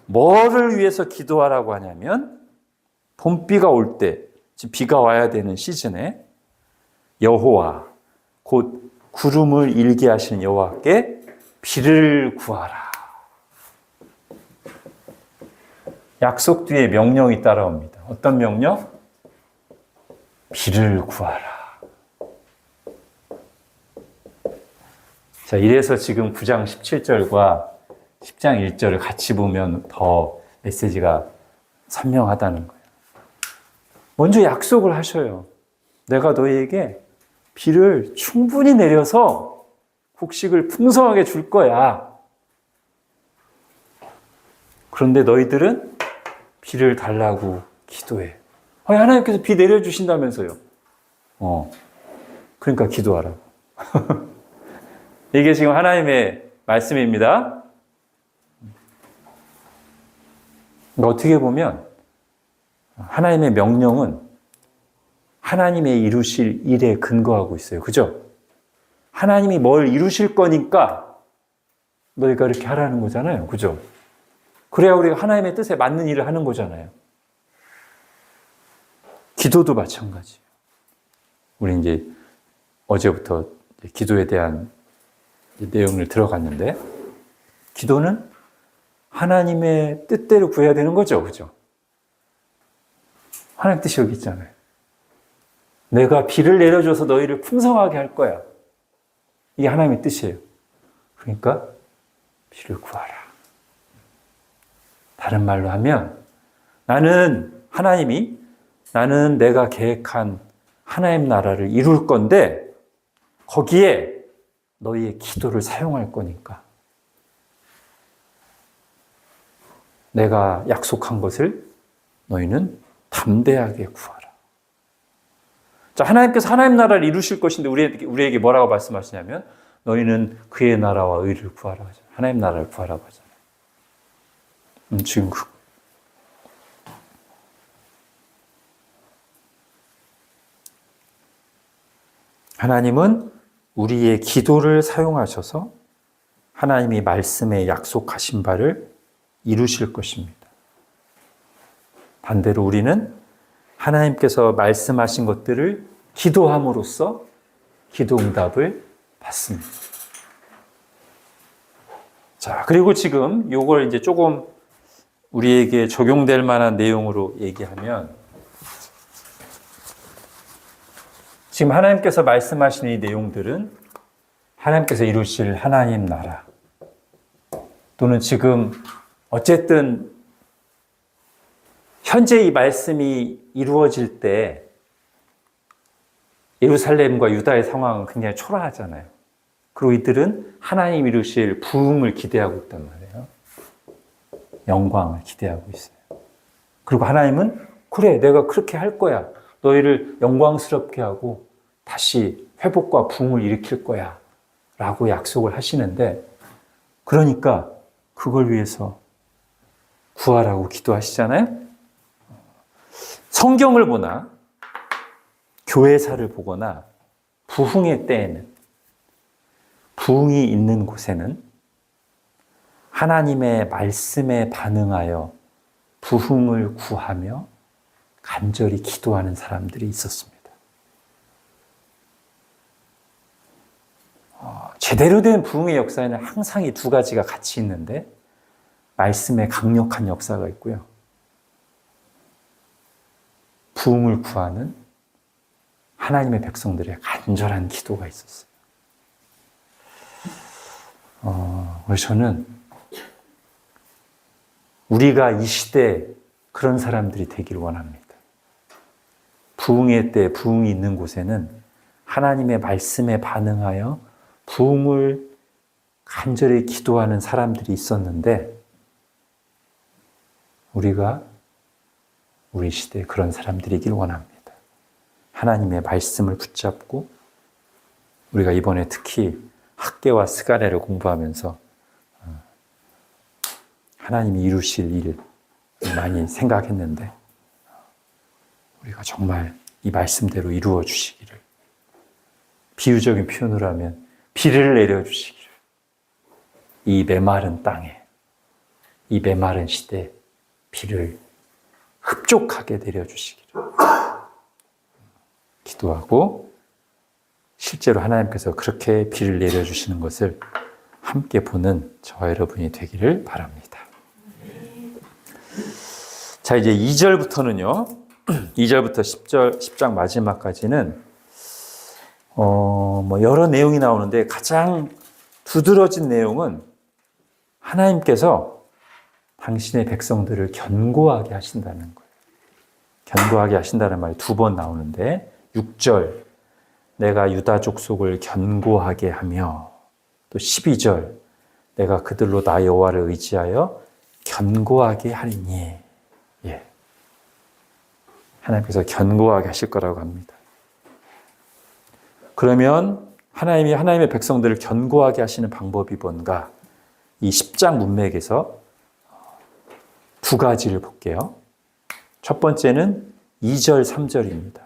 S1: 뭐를 위해서 기도하라고 하냐면 봄비가 올 때, 비가 와야 되는 시즌에 여호와, 곧 구름을 일게 하시는 여호와께 비를 구하라. 약속 뒤에 명령이 따라옵니다. 어떤 명령? 비를 구하라. 자, 이래서 지금 9장 17절과 10장 1절을 같이 보면 더 메시지가 선명하다는 거예요. 먼저 약속을 하셔요. 내가 너희에게 비를 충분히 내려서 곡식을 풍성하게 줄 거야. 그런데 너희들은 비를 달라고 기도해. 하나님께서 비 내려주신다면서요. 그러니까 기도하라고. 이게 지금 하나님의 말씀입니다. 그러니까 어떻게 보면 하나님의 명령은 하나님의 이루실 일에 근거하고 있어요. 그죠? 하나님이 뭘 이루실 거니까 너희가 이렇게 하라는 거잖아요. 그죠? 그래야 우리가 하나님의 뜻에 맞는 일을 하는 거잖아요. 기도도 마찬가지예요. 우리 이제 어제부터 기도에 대한 내용을 들어갔는데 기도는 하나님의 뜻대로 구해야 되는 거죠. 그죠? 하나님 뜻이 여기 있잖아요. 내가 비를 내려줘서 너희를 풍성하게 할 거야. 이게 하나님의 뜻이에요. 그러니까 비를 구하라. 다른 말로 하면 나는 내가 계획한 하나님 나라를 이룰 건데 거기에 너희의 기도를 사용할 거니까 내가 약속한 것을 너희는 담대하게 구하라. 자, 하나님께서 하나님 나라를 이루실 것인데 우리에게 뭐라고 말씀하시냐면 너희는 그의 나라와 의를 구하라고 하잖아요. 하나님 나라를 구하라고 하잖아요. 지금 하나님은 우리의 기도를 사용하셔서 하나님이 말씀에 약속하신 바를 이루실 것입니다. 반대로 우리는 하나님께서 말씀하신 것들을 기도함으로써 기도 응답을 받습니다. 자, 그리고 지금 이걸 이제 조금 우리에게 적용될 만한 내용으로 얘기하면, 지금 하나님께서 말씀하신 이 내용들은 하나님께서 이루실 하나님 나라, 또는 지금 어쨌든 현재 이 말씀이 이루어질 때 예루살렘과 유다의 상황은 굉장히 초라하잖아요. 그리고 이들은 하나님 이루실 부흥을 기대하고 있단 말이에요. 영광을 기대하고 있어요. 그리고 하나님은 그래, 내가 그렇게 할 거야. 너희를 영광스럽게 하고 다시 회복과 부흥을 일으킬 거야 라고 약속을 하시는데, 그러니까 그걸 위해서 구하라고 기도하시잖아요. 성경을 보나 교회사를 보거나 부흥의 때에는, 부흥이 있는 곳에는 하나님의 말씀에 반응하여 부흥을 구하며 간절히 기도하는 사람들이 있었습니다. 제대로 된 부흥의 역사에는 항상 이 두 가지가 같이 있는데, 말씀의 강력한 역사가 있고요, 부흥을 구하는 하나님의 백성들의 간절한 기도가 있었어요. 그래서 저는 우리가 이 시대에 그런 사람들이 되기를 원합니다. 부흥의 때, 부흥이 있는 곳에는 하나님의 말씀에 반응하여 부흥을 간절히 기도하는 사람들이 있었는데, 우리가 우리 시대에 그런 사람들이길 원합니다. 하나님의 말씀을 붙잡고, 우리가 이번에 특히 학개와 스가랴를 공부하면서 하나님이 이루실 일 많이 생각했는데, 우리가 정말 이 말씀대로 이루어 주시기를, 비유적인 표현으로 하면 비를 내려 주시기를, 이 메마른 땅에, 이 메마른 시대에 비를 흡족하게 내려주시기를 기도하고, 실제로 하나님께서 그렇게 비를 내려주시는 것을 함께 보는 저와 여러분이 되기를 바랍니다. 자, 이제 2절부터는요, 2절부터 10장 마지막까지는 여러 내용이 나오는데, 가장 두드러진 내용은 하나님께서 당신의 백성들을 견고하게 하신다는 거예요. 견고하게 하신다는 말이 두 번 나오는데, 6절 내가 유다 족속을 견고하게 하며, 또 12절 내가 그들로 나 여호와를 의지하여 견고하게 하리니. 예. 하나님께서 견고하게 하실 거라고 합니다. 그러면 하나님이 하나님의 백성들을 견고하게 하시는 방법이 뭔가, 이 10장 문맥에서 두 가지를 볼게요. 첫 번째는 2절, 3절입니다.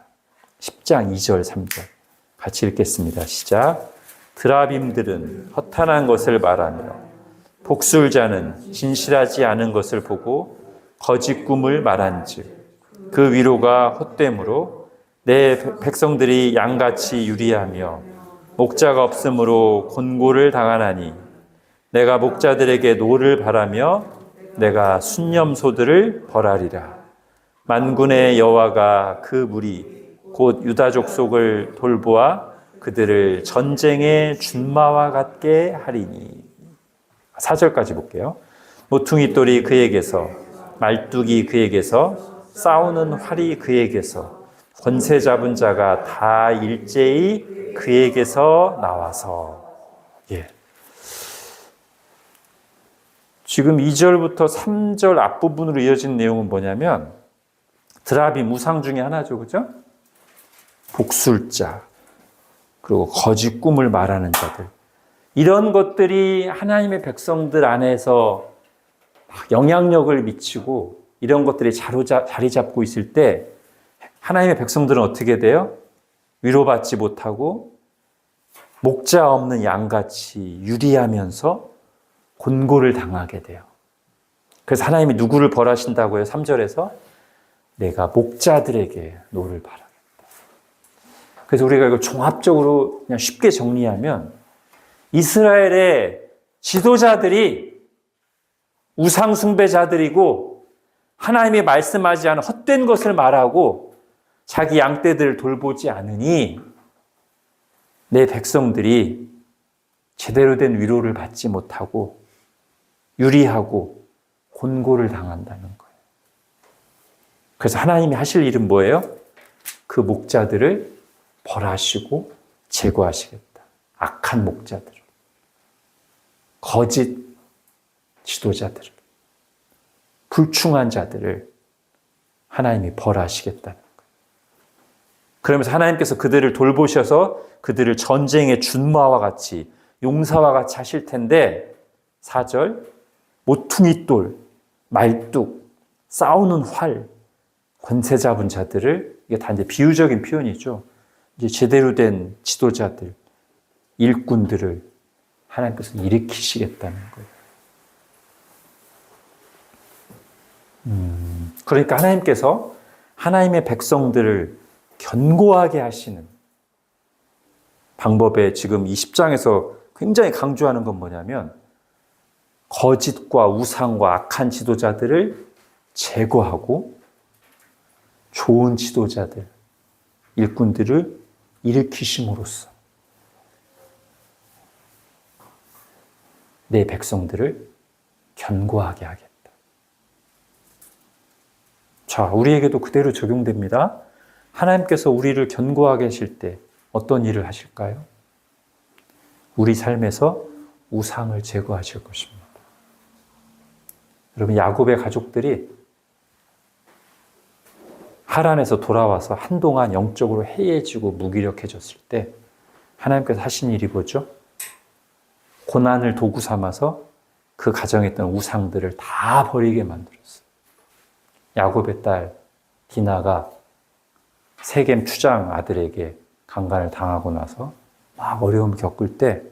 S1: 10장 2절, 3절. 같이 읽겠습니다. 시작. 드라빔들은 허탄한 것을 말하며 복술자는 진실하지 않은 것을 보고 거짓 꿈을 말한즉 그 위로가 헛됨으로 내 백성들이 양같이 유리하며 목자가 없으므로 곤고를 당하나니 내가 목자들에게 노를 바라며 내가 순념소들을 벌하리라. 만군의 여호와가 그 무리 곧 유다 족속을 돌보아 그들을 전쟁의 준마와 같게 하리니. 4절까지 볼게요. 모퉁이 돌이 그에게서, 말뚝이 그에게서, 싸우는 활이 그에게서, 권세 잡은 자가 다 일제히 그에게서 나와서. 예. 지금 2절부터 3절 앞부분으로 이어진 내용은 뭐냐면, 드라빔, 우상 중에 하나죠, 그죠? 복술자, 그리고 거짓 꿈을 말하는 자들, 이런 것들이 하나님의 백성들 안에서 영향력을 미치고 이런 것들이 자리 잡고 있을 때 하나님의 백성들은 어떻게 돼요? 위로받지 못하고 목자 없는 양같이 유리하면서 곤고를 당하게 돼요. 그래서 하나님이 누구를 벌하신다고요? 3절에서 내가 목자들에게 노를 바라겠다. 그래서 우리가 이걸 종합적으로 그냥 쉽게 정리하면 이스라엘의 지도자들이 우상 숭배자들이고 하나님이 말씀하지 않은 헛된 것을 말하고 자기 양떼들을 돌보지 않으니 내 백성들이 제대로 된 위로를 받지 못하고 유리하고 곤고를 당한다는 거예요. 그래서 하나님이 하실 일은 뭐예요? 그 목자들을 벌하시고 제거하시겠다. 악한 목자들을, 거짓 지도자들을, 불충한 자들을 하나님이 벌하시겠다는 거예요. 그러면서 하나님께서 그들을 돌보셔서 그들을 전쟁의 준마와 같이 용사와 같이 하실 텐데 4절 모퉁이 돌, 말뚝, 싸우는 활, 권세 잡은 자들을 이게 다 이제 비유적인 표현이죠. 이제 제대로 된 지도자들, 일꾼들을 하나님께서 일으키시겠다는 거예요. 그러니까 하나님께서 하나님의 백성들을 견고하게 하시는 방법에 지금 이 10장에서 굉장히 강조하는 건 뭐냐면 거짓과 우상과 악한 지도자들을 제거하고 좋은 지도자들, 일꾼들을 일으키심으로써 내 백성들을 견고하게 하겠다. 자, 우리에게도 그대로 적용됩니다. 하나님께서 우리를 견고하게 하실 때 어떤 일을 하실까요? 우리 삶에서 우상을 제거하실 것입니다. 여러분, 야곱의 가족들이 하란에서 돌아와서 한동안 영적으로 해이해지고 무기력해졌을 때 하나님께서 하신 일이 뭐죠? 고난을 도구 삼아서 그 가정에 있던 우상들을 다 버리게 만들었어요. 야곱의 딸 디나가 세겜 추장 아들에게 강간을 당하고 나서 막 어려움 겪을 때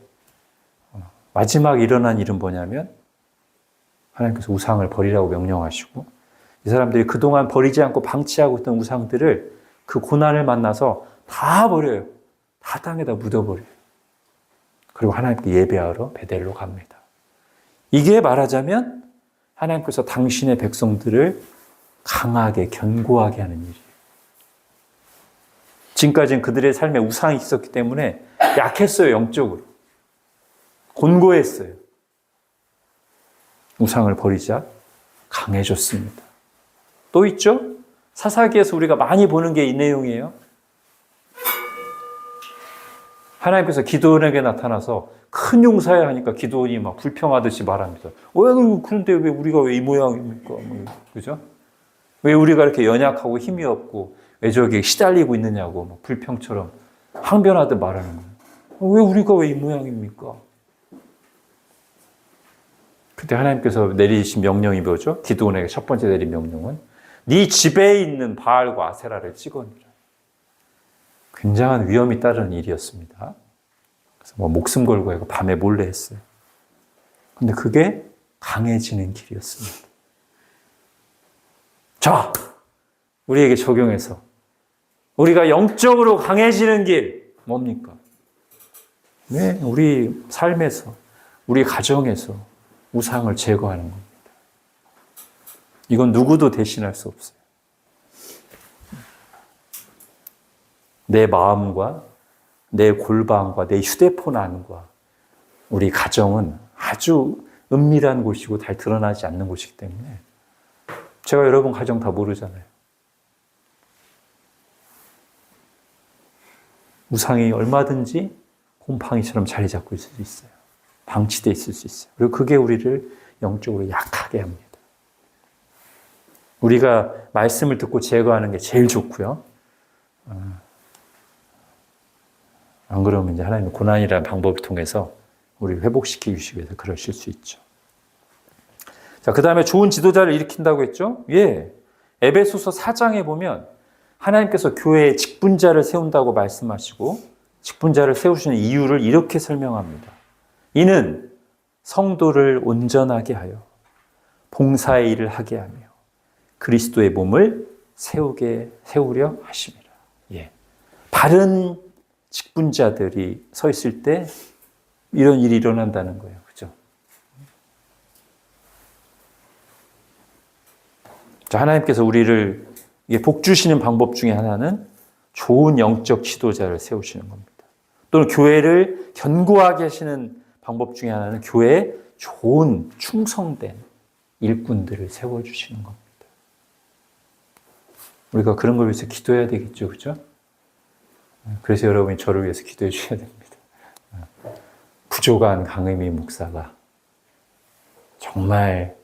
S1: 마지막 일어난 일은 뭐냐면 하나님께서 우상을 버리라고 명령하시고 이 사람들이 그동안 버리지 않고 방치하고 있던 우상들을 그 고난을 만나서 다 버려요. 다 땅에다 묻어버려요. 그리고 하나님께 예배하러 베델로 갑니다. 이게 말하자면 하나님께서 당신의 백성들을 강하게 견고하게 하는 일이에요. 지금까지는 그들의 삶에 우상이 있었기 때문에 약했어요. 영적으로. 곤고했어요. 우상을 버리자 강해졌습니다. 또 있죠? 사사기에서 우리가 많이 보는 게 이 내용이에요. 하나님께서 기드온에게 나타나서 큰 용사야 하니까 기드온이 막 불평하듯이 말합니다. 그런데 왜 우리가 왜 이 모양입니까? 그죠? 왜 우리가 이렇게 연약하고 힘이 없고 왜 저기 시달리고 있느냐고 막 불평처럼 항변하듯 말하는 거예요. 왜 우리가 왜 이 모양입니까? 그때 하나님께서 내리신 명령이 뭐죠? 기드온에게 첫 번째 내린 명령은 네 집에 있는 바알과 아세라를 찍어내라. 굉장한 위험이 따르는 일이었습니다. 그래서 뭐 목숨 걸고 이거 밤에 몰래 했어요. 근데 그게 강해지는 길이었습니다. 자, 우리에게 적용해서 우리가 영적으로 강해지는 길 뭡니까? 네, 우리 삶에서, 우리 가정에서 우상을 제거하는 겁니다. 이건 누구도 대신할 수 없어요. 내 마음과 내 골방과 내 휴대폰 안과 우리 가정은 아주 은밀한 곳이고 잘 드러나지 않는 곳이기 때문에 제가 여러분 가정 다 모르잖아요. 우상이 얼마든지 곰팡이처럼 자리 잡고 있을 수 있어요. 방치되어 있을 수 있어요. 그리고 그게 우리를 영적으로 약하게 합니다. 우리가 말씀을 듣고 제거하는 게 제일 좋고요. 안 그러면 이제 하나님의 고난이라는 방법을 통해서 우리를 회복시키기 위해서 그러실 수 있죠. 자, 그 다음에 좋은 지도자를 일으킨다고 했죠? 예. 에베소서 4장에 보면 하나님께서 교회에 직분자를 세운다고 말씀하시고 직분자를 세우시는 이유를 이렇게 설명합니다. 이는 성도를 온전하게 하여 봉사의 일을 하게 하며 그리스도의 몸을 세우려 하심이라. 예. 바른 직분자들이 서 있을 때 이런 일이 일어난다는 거예요. 그죠? 자, 하나님께서 우리를 복 주시는 방법 중에 하나는 좋은 영적 지도자를 세우시는 겁니다. 또는 교회를 견고하게 하시는 방법 중에 하나는 교회에 좋은 충성된 일꾼들을 세워주시는 겁니다. 우리가 그런 걸 위해서 기도해야 되겠죠. 그죠? 그래서 여러분이 저를 위해서 기도해 주셔야 됩니다. 부족한 강의미 목사가 정말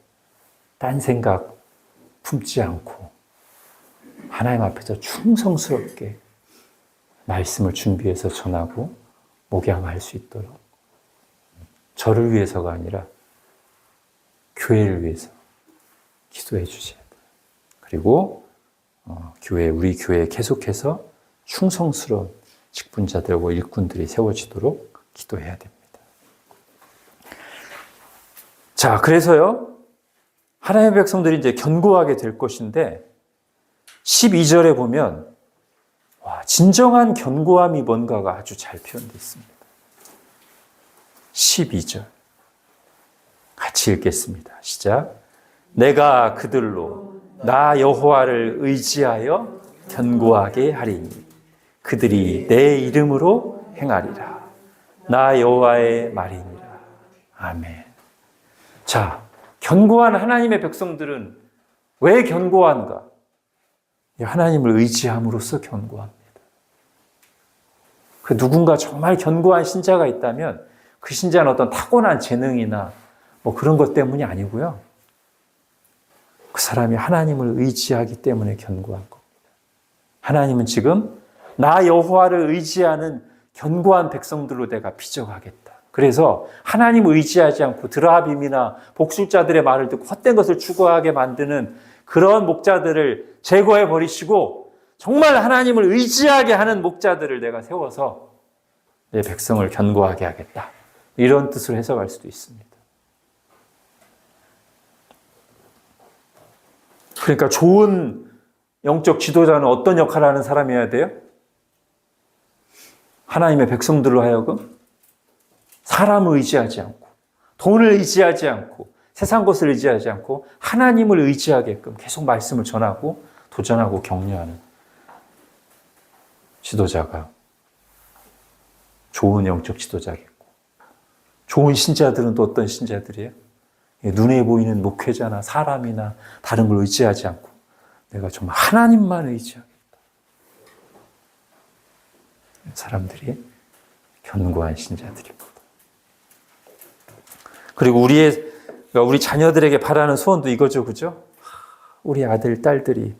S1: 딴 생각 품지 않고 하나님 앞에서 충성스럽게 말씀을 준비해서 전하고 목양할 수 있도록 저를 위해서가 아니라 교회를 위해서 기도해 주셔야 돼요. 그리고 우리 교회에 계속해서 충성스러운 직분자들과 일꾼들이 세워지도록 기도해야 됩니다. 자, 그래서요, 하나님의 백성들이 이제 견고하게 될 것인데, 12절에 보면, 진정한 견고함이 뭔가가 아주 잘 표현되어 있습니다. 12절. 같이 읽겠습니다. 시작. 내가 그들로 나 여호와를 의지하여 견고하게 하리니 그들이 내 이름으로 행하리라. 나 여호와의 말이니라. 아멘. 자, 견고한 하나님의 백성들은 왜 견고한가? 하나님을 의지함으로써 견고합니다. 그 누군가 정말 견고한 신자가 있다면 그 신자는 어떤 타고난 재능이나 뭐 그런 것 때문이 아니고요. 그 사람이 하나님을 의지하기 때문에 견고한 겁니다. 하나님은 지금 나 여호와를 의지하는 견고한 백성들로 내가 빚어가겠다. 그래서 하나님을 의지하지 않고 드라빔이나 복술자들의 말을 듣고 헛된 것을 추구하게 만드는 그런 목자들을 제거해 버리시고 정말 하나님을 의지하게 하는 목자들을 내가 세워서 내 백성을 견고하게 하겠다. 이런 뜻으로 해석할 수도 있습니다. 그러니까 좋은 영적 지도자는 어떤 역할을 하는 사람이어야 돼요? 하나님의 백성들로 하여금 사람을 의지하지 않고 돈을 의지하지 않고 세상 것을 의지하지 않고 하나님을 의지하게끔 계속 말씀을 전하고 도전하고 격려하는 지도자가 좋은 영적 지도자겠고, 좋은 신자들은 또 어떤 신자들이에요? 눈에 보이는 목회자나 사람이나 다른 걸 의지하지 않고 내가 정말 하나님만 의지하겠다. 사람들이 견고한 신자들입니다. 그리고 우리 자녀들에게 바라는 소원도 이거죠, 그죠? 우리 아들, 딸들이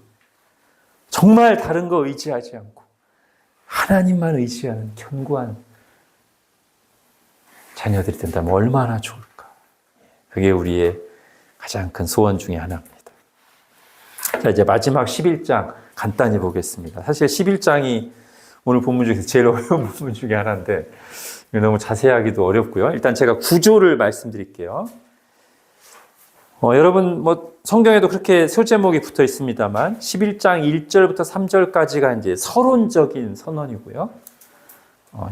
S1: 정말 다른 거 의지하지 않고 하나님만 의지하는 견고한 자녀들이 된다면 얼마나 좋을까. 그게 우리의 가장 큰 소원 중에 하나입니다. 자, 이제 마지막 11장 간단히 보겠습니다. 사실 11장이 오늘 본문 중에서 제일 어려운 부분 중에 하나인데 너무 자세하기도 어렵고요. 일단 제가 구조를 말씀드릴게요. 여러분 성경에도 그렇게 소제목이 붙어 있습니다만 11장 1절부터 3절까지가 이제 서론적인 선언이고요.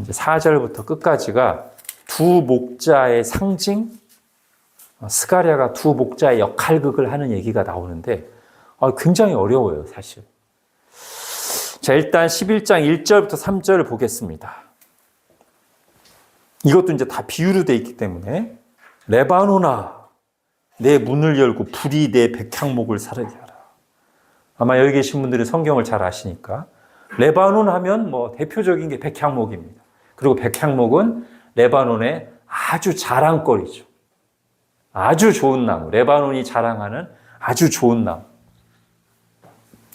S1: 이제 4절부터 끝까지가 두 목자의 상징, 스가랴가 두 목자의 역할극을 하는 얘기가 나오는데 굉장히 어려워요, 사실. 자, 일단 11장 1절부터 3절을 보겠습니다. 이것도 이제 다 비유로 돼 있기 때문에 레바논아, 내 문을 열고 불이 내 백향목을 사르게 하라. 아마 여기 계신 분들은 성경을 잘 아시니까 레바논 하면 대표적인 게 백향목입니다. 그리고 백향목은 레바논의 아주 자랑거리죠. 아주 좋은 나무, 레바논이 자랑하는 아주 좋은 나무.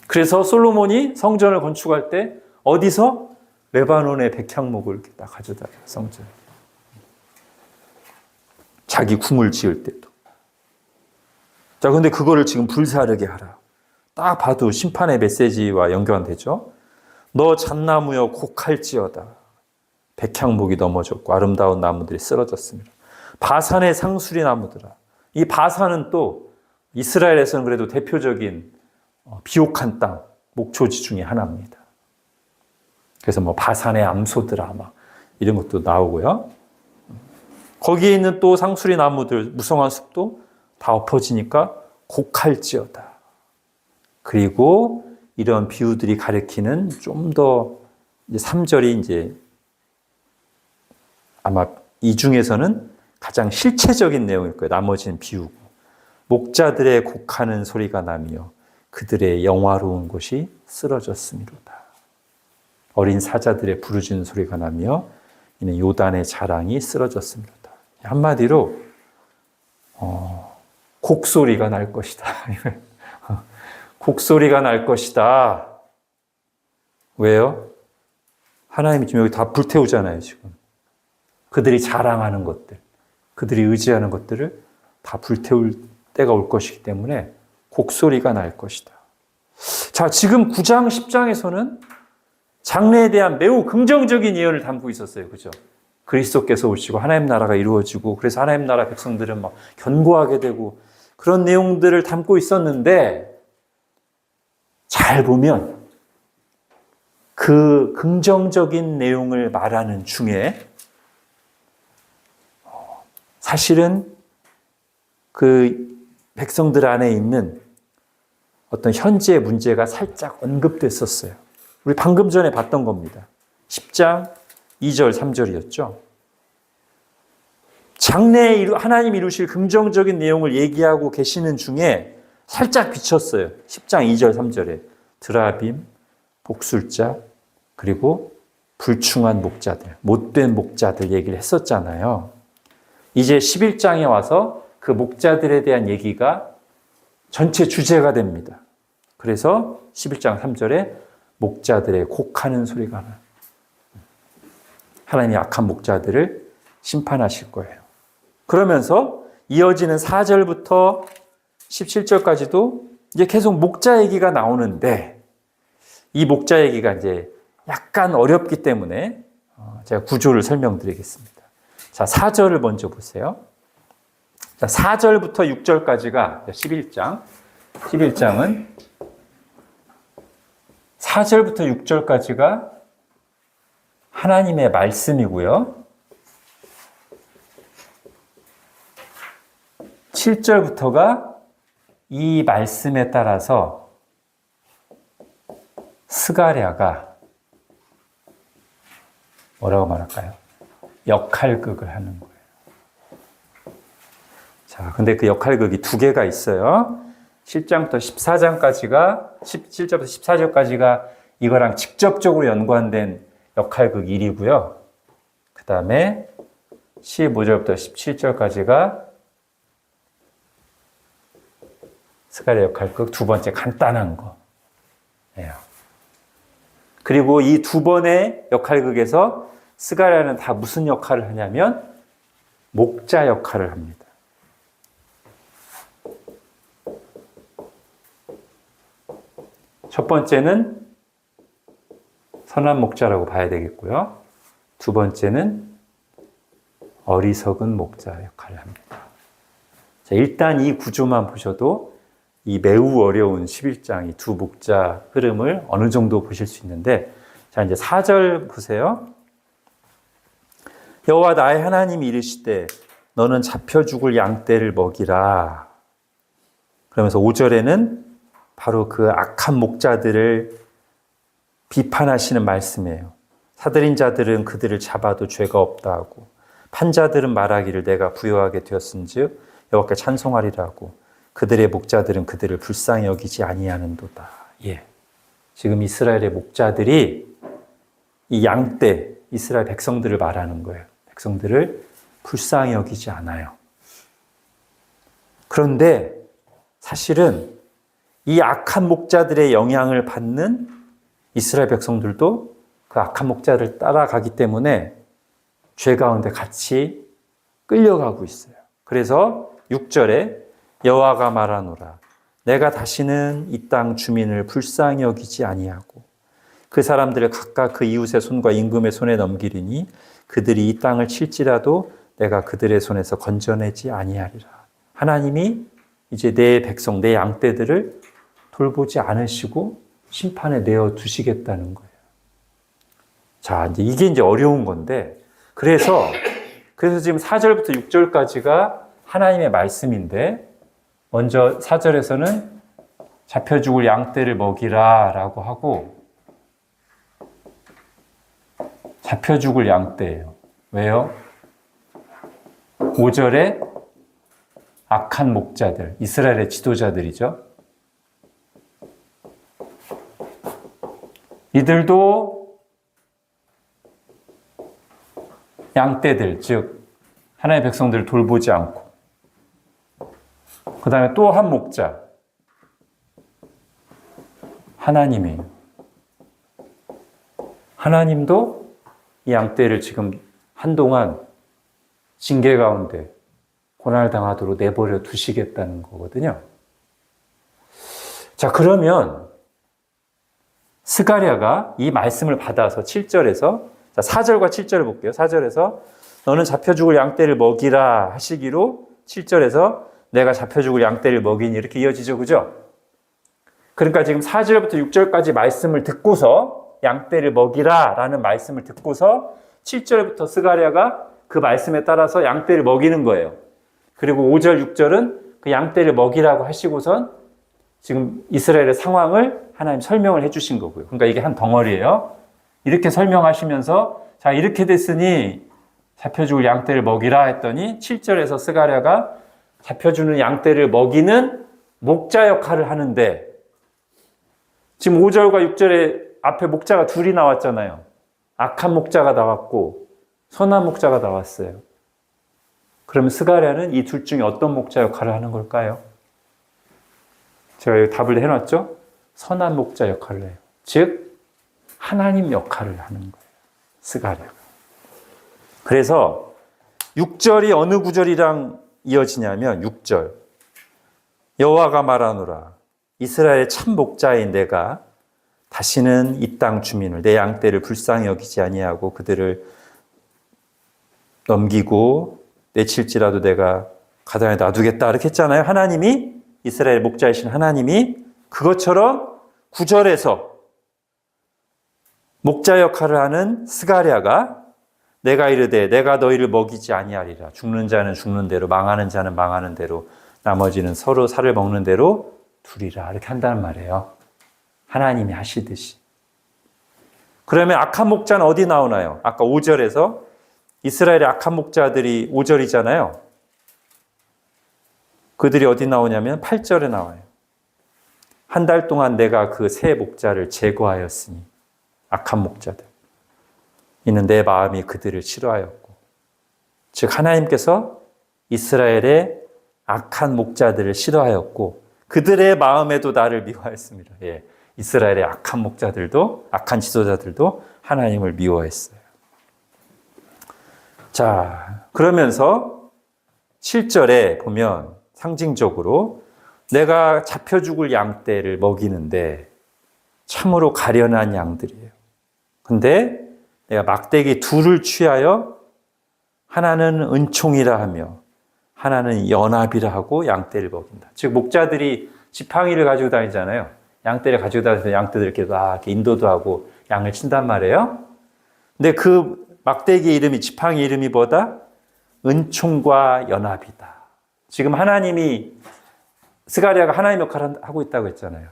S1: 그래서 솔로몬이 성전을 건축할 때 어디서? 레바논의 백향목을 이렇게 딱 가져다 줘요, 성전에. 자기 궁을 지을 때도. 자, 근데 그거를 지금 불사르게 하라. 딱 봐도 심판의 메시지와 연관되죠. 너 잣나무여 곡할지어다. 백향목이 넘어졌고 아름다운 나무들이 쓰러졌습니다. 바산의 상수리 나무들아. 이 바산은 또 이스라엘에서는 그래도 대표적인 비옥한 땅, 목초지 중에 하나입니다. 그래서 뭐 바산의 암소들아 막 이런 것도 나오고요. 거기에 있는 또 상수리 나무들, 무성한 숲도 다 엎어지니까 곡할지어다. 그리고 이런 비유들이 가리키는 좀 더 3절이 이제 아마 이 중에서는 가장 실체적인 내용일 거예요. 나머지는 비유고. 목자들의 곡하는 소리가 나며 그들의 영화로운 곳이 쓰러졌음이로다. 어린 사자들의 부르짖는 소리가 나며 이는 요단의 자랑이 쓰러졌음이로다. 한마디로 곡소리가 날 것이다. 곡소리가 날 것이다. 왜요? 하나님이 지금 여기 다 불태우잖아요, 지금. 그들이 자랑하는 것들, 그들이 의지하는 것들을 다 불태울 때가 올 것이기 때문에 곡소리가 날 것이다. 자, 지금 9장, 10장에서는 장래에 대한 매우 긍정적인 예언을 담고 있었어요. 그죠? 그리스도께서 오시고 하나님 나라가 이루어지고 그래서 하나님 나라 백성들은 막 견고하게 되고 그런 내용들을 담고 있었는데 잘 보면 그 긍정적인 내용을 말하는 중에 사실은 그 백성들 안에 있는 어떤 현재의 문제가 살짝 언급됐었어요. 우리 방금 전에 봤던 겁니다. 10장 2절, 3절이었죠. 장래에 하나님 이루실 긍정적인 내용을 얘기하고 계시는 중에 살짝 비쳤어요. 10장 2절, 3절에 드라빔, 복술자, 그리고 불충한 목자들, 못된 목자들 얘기를 했었잖아요. 이제 11장에 와서 그 목자들에 대한 얘기가 전체 주제가 됩니다. 그래서 11장 3절에 목자들의 곡하는 소리가 나요. 하나님이 악한 목자들을 심판하실 거예요. 그러면서 이어지는 4절부터 17절까지도 이제 계속 목자 얘기가 나오는데 이 목자 얘기가 이제 약간 어렵기 때문에 제가 구조를 설명드리겠습니다. 자, 4절을 먼저 보세요. 자, 4절부터 6절까지가 11장. 11장은 4절부터 6절까지가 하나님의 말씀이고요. 7절부터가 이 말씀에 따라서 스가랴가 뭐라고 말할까요? 역할극을 하는 거예요. 자, 근데 그 역할극이 두 개가 있어요. 7장부터 14장까지가, 17절부터 14절까지가 이거랑 직접적으로 연관된 역할극 1이고요. 그 다음에 15절부터 17절까지가 스가랴 역할극 두 번째 간단한 거예요. 그리고 이 두 번의 역할극에서 스가랴는 다 무슨 역할을 하냐면 목자 역할을 합니다. 첫 번째는 선한 목자라고 봐야 되겠고요. 두 번째는 어리석은 목자 역할을 합니다. 자, 일단 이 구조만 보셔도 이 매우 어려운 11장 이 두 목자 흐름을 어느 정도 보실 수 있는데, 자, 이제 4절 보세요. 여호와 나의 하나님이 이르시되 너는 잡혀 죽을 양떼를 먹이라. 그러면서 5절에는 바로 그 악한 목자들을 비판하시는 말씀이에요. 사들인 자들은 그들을 잡아도 죄가 없다 하고 판자들은 말하기를 내가 부요하게 되었은즉 여호와께 찬송하리라고 그들의 목자들은 그들을 불쌍히 여기지 아니하는도다. 예. 지금 이스라엘의 목자들이 이 양떼, 이스라엘 백성들을 말하는 거예요. 백성들을 불쌍히 여기지 않아요. 그런데 사실은 이 악한 목자들의 영향을 받는 이스라엘 백성들도 그 악한 목자를 따라가기 때문에 죄 가운데 같이 끌려가고 있어요. 그래서 6절에 여호와가 말하노라 내가 다시는 이 땅 주민을 불쌍히 여기지 아니하고 그 사람들을 각각 그 이웃의 손과 임금의 손에 넘기리니 그들이 이 땅을 칠지라도 내가 그들의 손에서 건져내지 아니하리라. 하나님이 이제 내 백성, 내 양떼들을 돌보지 않으시고 심판에 내어 두시겠다는 거예요. 자, 이게 이제 어려운 건데, 그래서 지금 4절부터 6절까지가 하나님의 말씀인데, 먼저 4절에서는 잡혀 죽을 양떼를 먹이라 라고 하고, 잡혀 죽을 양떼예요. 왜요? 5절에 악한 목자들, 이스라엘의 지도자들이죠. 이들도 양떼들, 즉 하나님의 백성들을 돌보지 않고, 그 다음에 또 한 목자, 하나님이에요. 하나님도 이 양떼를 지금 한동안 징계 가운데 고난을 당하도록 내버려 두시겠다는 거거든요. 자, 그러면 스가랴가 이 말씀을 받아서 7절에서, 자, 4절과 7절을 볼게요. 4절에서 너는 잡혀 죽을 양떼를 먹이라 하시기로, 7절에서 내가 잡혀 죽을 양떼를 먹이니, 이렇게 이어지죠. 그죠? 그러니까 지금 4절부터 6절까지 말씀을 듣고서, 양떼를 먹이라 라는 말씀을 듣고서 7절부터 스가랴가 그 말씀에 따라서 양떼를 먹이는 거예요. 그리고 5절, 6절은 그 양떼를 먹이라고 하시고선 지금 이스라엘의 상황을 하나님 설명을 해주신 거고요. 그러니까 이게 한 덩어리예요. 이렇게 설명하시면서, 자, 이렇게 됐으니 잡혀 죽을 양떼를 먹이라 했더니 7절에서 스가랴가 잡혀주는 양떼를 먹이는 목자 역할을 하는데, 지금 5절과 6절에 앞에 목자가 둘이 나왔잖아요. 악한 목자가 나왔고 선한 목자가 나왔어요. 그러면 스가랴는 이 둘 중에 어떤 목자 역할을 하는 걸까요? 제가 여기 답을 해놨죠? 선한 목자 역할을 해요. 즉 하나님 역할을 하는 거예요, 스가랴가. 그래서 6절이 어느 구절이랑 이어지냐면 6절, 여호와가 말하노라 이스라엘의 참 목자인 내가 다시는 이 땅 주민을 내 양떼를 불쌍히 여기지 아니하고 그들을 넘기고 내칠지라도 내가 가다에 놔두겠다, 이렇게 했잖아요. 하나님이, 이스라엘 목자이신 하나님이. 그것처럼 9절에서 목자 역할을 하는 스가랴가 내가 이르되 내가 너희를 먹이지 아니하리라. 죽는 자는 죽는 대로, 망하는 자는 망하는 대로, 나머지는 서로 살을 먹는 대로 두리라, 이렇게 한다는 말이에요. 하나님이 하시듯이. 그러면 악한 목자는 어디 나오나요? 아까 5절에서 이스라엘의 악한 목자들이 5절이잖아요. 그들이 어디 나오냐면 8절에 나와요. 한 달 동안 내가 그 새 목자를 제거하였으니, 악한 목자들. 이는 내 마음이 그들을 싫어하였고. 즉 하나님께서 이스라엘의 악한 목자들을 싫어하였고 그들의 마음에도 나를 미워했습니다. 예. 이스라엘의 악한 목자들도, 악한 지도자들도 하나님을 미워했어요. 자, 그러면서 7절에 보면 상징적으로 내가 잡혀 죽을 양떼를 먹이는데 참으로 가련한 양들이에요. 근데 내가 막대기 둘을 취하여 하나는 은총이라 하며 하나는 연합이라 하고 양떼를 먹인다. 즉 목자들이 지팡이를 가지고 다니잖아요. 양떼를 가지고 다니면서 양떼들 이렇게 인도도 하고 양을 친단 말이에요. 근데 그 막대기 이름이, 지팡이 이름이 뭐다? 은총과 연합이다. 지금 하나님이, 스가랴가 하나님 역할을 하고 있다고 했잖아요.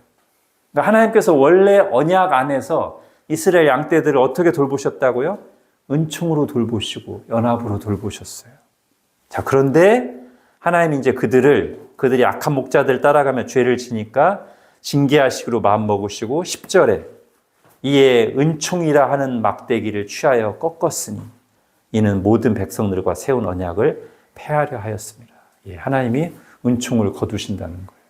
S1: 그러니까 하나님께서 원래 언약 안에서 이스라엘 양떼들을 어떻게 돌보셨다고요? 은총으로 돌보시고 연합으로 돌보셨어요. 자, 그런데 하나님이 이제 그들이 악한 목자들 따라가며 죄를 지니까 징계하시기로 마음먹으시고 10절에 이에 은총이라 하는 막대기를 취하여 꺾었으니 이는 모든 백성들과 세운 언약을 폐하려 하였습니다. 예, 하나님이 은총을 거두신다는 거예요.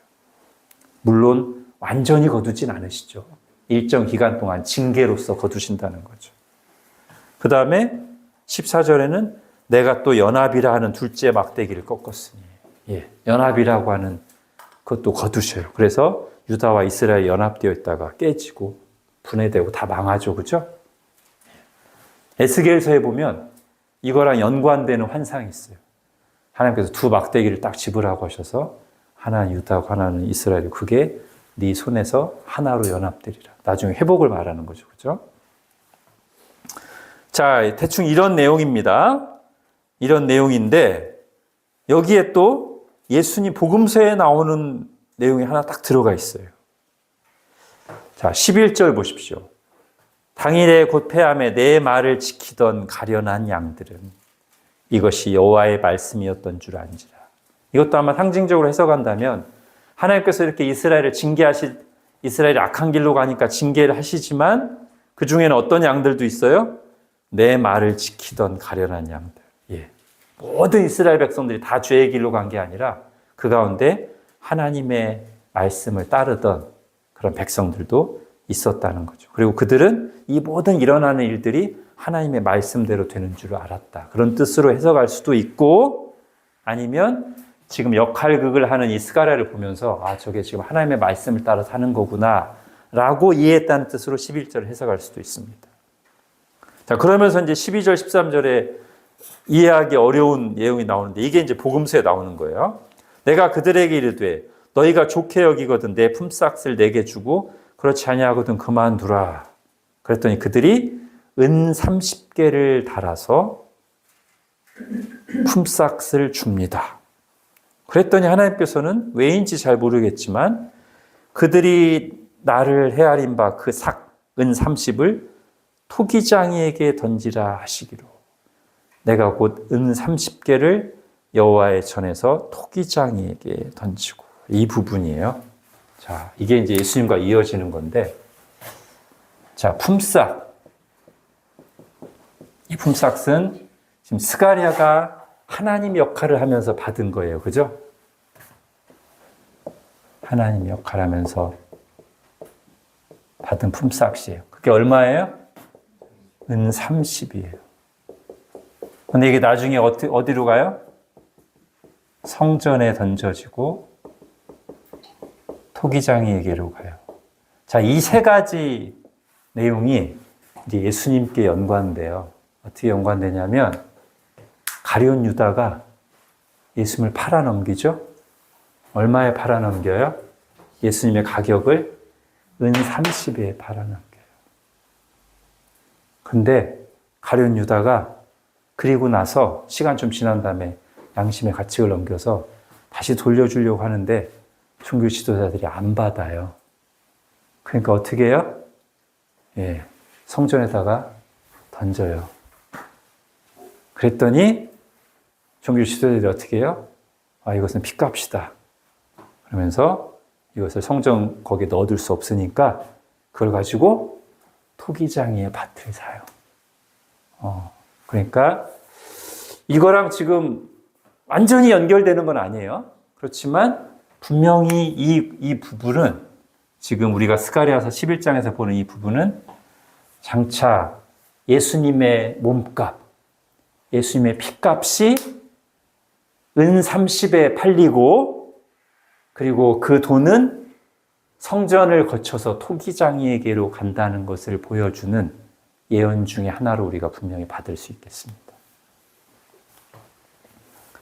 S1: 물론 완전히 거두진 않으시죠. 일정 기간 동안 징계로서 거두신다는 거죠. 그 다음에 14절에는 내가 또 연합이라 하는 둘째 막대기를 꺾었으니, 예, 연합이라고 하는 그것도 거두셔요. 그래서 유다와 이스라엘 연합되어 있다가 깨지고 분해되고 다 망하죠. 그죠? 에스겔서에 보면 이거랑 연관되는 환상이 있어요. 하나님께서 두 막대기를 딱 집으라고 하셔서 하나는 유다고 하나는 이스라엘이고 그게 네 손에서 하나로 연합되리라. 나중에 회복을 말하는 거죠. 그죠? 자, 대충 이런 내용입니다. 이런 내용인데 여기에 또 예수님 복음서에 나오는 내용이 하나 딱 들어가 있어요. 자, 11절 보십시오. 당일에 곧 폐암에 내 말을 지키던 가련한 양들은 이것이 여호와의 말씀이었던 줄 안지라. 이것도 아마 상징적으로 해석한다면 하나님께서 이렇게 이스라엘이 악한 길로 가니까 징계를 하시지만 그 중에는 어떤 양들도 있어요? 내 말을 지키던 가련한 양들. 예. 모든 이스라엘 백성들이 다 죄의 길로 간 게 아니라 그 가운데 하나님의 말씀을 따르던 그런 백성들도 있었다는 거죠. 그리고 그들은 이 모든 일어나는 일들이 하나님의 말씀대로 되는 줄 알았다. 그런 뜻으로 해석할 수도 있고 아니면 지금 역할극을 하는 이 스가랴를 보면서 저게 지금 하나님의 말씀을 따라 사는 거구나 라고 이해했다는 뜻으로 11절을 해석할 수도 있습니다. 자, 그러면서 이제 12절, 13절에 이해하기 어려운 내용이 나오는데 이게 이제 복음서에 나오는 거예요. 내가 그들에게 이르되 너희가 좋게 여기거든 내 품삯을 내게 주고 그렇지 아니하거든 그만두라. 그랬더니 그들이 은 30개를 달아서 품삯을 줍니다. 그랬더니 하나님께서는 왜인지 잘 모르겠지만 그들이 나를 헤아린 바 그 은 30을 토기장이에게 던지라 하시기로 내가 곧 은 30개를 여호와의 전에서 토기장이에게 던지고 이 부분이에요. 자, 이게 이제 예수님과 이어지는 건데 자, 품삯. 이 품삯은 지금 스가랴가 하나님 역할을 하면서 받은 거예요. 그죠? 하나님 역할을 하면서 받은 품삯이에요. 그게 얼마예요? 은 30이에요. 근데 이게 나중에 어디로 가요? 성전에 던져지고 토기장이에게로 가요. 자, 이 세 가지 내용이 이제 예수님께 연관돼요. 어떻게 연관되냐면 가룟 유다가 예수님을 팔아넘기죠. 얼마에 팔아넘겨요? 예수님의 가격을 은 30에 팔아넘겨요. 근데 가룟 유다가 그리고 나서 시간 좀 지난 다음에 양심의 가책을 넘겨서 다시 돌려주려고 하는데 종교 지도자들이 안 받아요. 그러니까 어떻게 해요? 예, 성전에다가 던져요. 그랬더니 종교 지도자들이 어떻게 해요? 이것은 핏값이다. 그러면서 이것을 성전 거기에 넣어둘 수 없으니까 그걸 가지고 토기장이의 밭을 사요. 그러니까 이거랑 지금 완전히 연결되는 건 아니에요. 그렇지만 분명히 이 부분은 지금 우리가 스가랴서 11장에서 보는 이 부분은 장차 예수님의 몸값, 예수님의 피값이 은 30에 팔리고 그리고 그 돈은 성전을 거쳐서 토기장이에게로 간다는 것을 보여주는 예언 중에 하나로 우리가 분명히 받을 수 있겠습니다.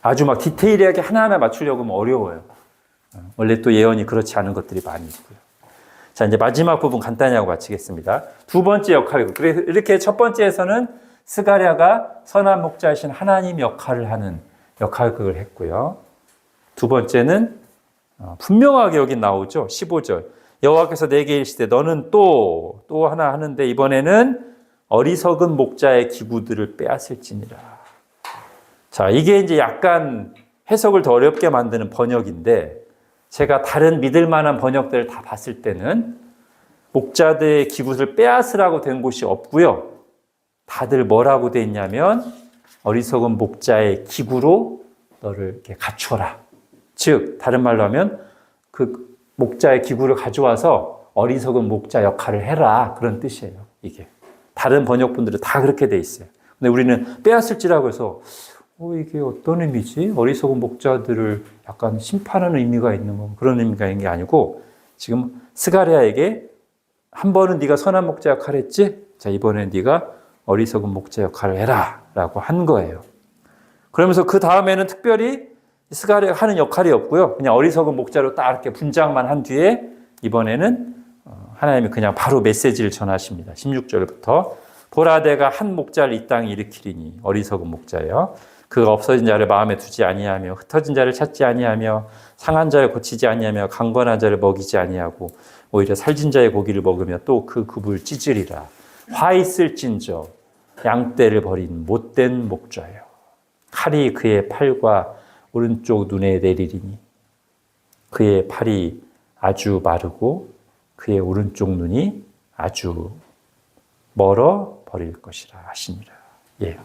S1: 아주 막 디테일하게 하나하나 맞추려고 하면 어려워요. 원래 또 예언이 그렇지 않은 것들이 많이 있고요. 자, 이제 마지막 부분 간단히 하고 마치겠습니다. 두 번째 역할. 그래서 이렇게 첫 번째에서는 스가랴가 선한 목자이신 하나님 역할을 하는 역할극을 했고요. 두 번째는 분명하게 여기 나오죠. 15절. 여호와께서 내게 이르시되 너는 또 하나 하는데 이번에는 어리석은 목자의 기구들을 빼앗을지니라. 자, 이게 이제 약간 해석을 더 어렵게 만드는 번역인데 제가 다른 믿을 만한 번역들을 다 봤을 때는 목자들의 기구를 빼앗으라고 된 곳이 없고요. 다들 뭐라고 돼 있냐면 어리석은 목자의 기구로 너를 이렇게 갖춰라. 즉 다른 말로 하면 그 목자의 기구를 가져와서 어리석은 목자 역할을 해라. 그런 뜻이에요. 이게 다른 번역본들은 다 그렇게 돼 있어요. 근데 우리는 빼앗을지라고 해서 이게 어떤 의미지? 어리석은 목자들을 약간 심판하는 의미가 있는 거 그런 의미가 있는 게 아니고 지금 스가랴에게 한 번은 네가 선한 목자 역할을 했지? 자, 이번엔 네가 어리석은 목자 역할을 해라 라고 한 거예요. 그러면서 그 다음에는 특별히 스가랴가 하는 역할이 없고요. 그냥 어리석은 목자로 딱 이렇게 분장만 한 뒤에 이번에는 하나님이 그냥 바로 메시지를 전하십니다. 16절부터 보라 내가 한 목자를 이 땅에 일으키리니 어리석은 목자예요. 그가 없어진 자를 마음에 두지 아니하며 흩어진 자를 찾지 아니하며 상한 자를 고치지 아니하며 강건한 자를 먹이지 아니하고 오히려 살진 자의 고기를 먹으며 또 그 굽을 찢으리라. 화 있을진저 양떼를 버린 못된 목자예요. 칼이 그의 팔과 오른쪽 눈에 내리리니 그의 팔이 아주 마르고 그의 오른쪽 눈이 아주 멀어 버릴 것이라 하시니라. 예.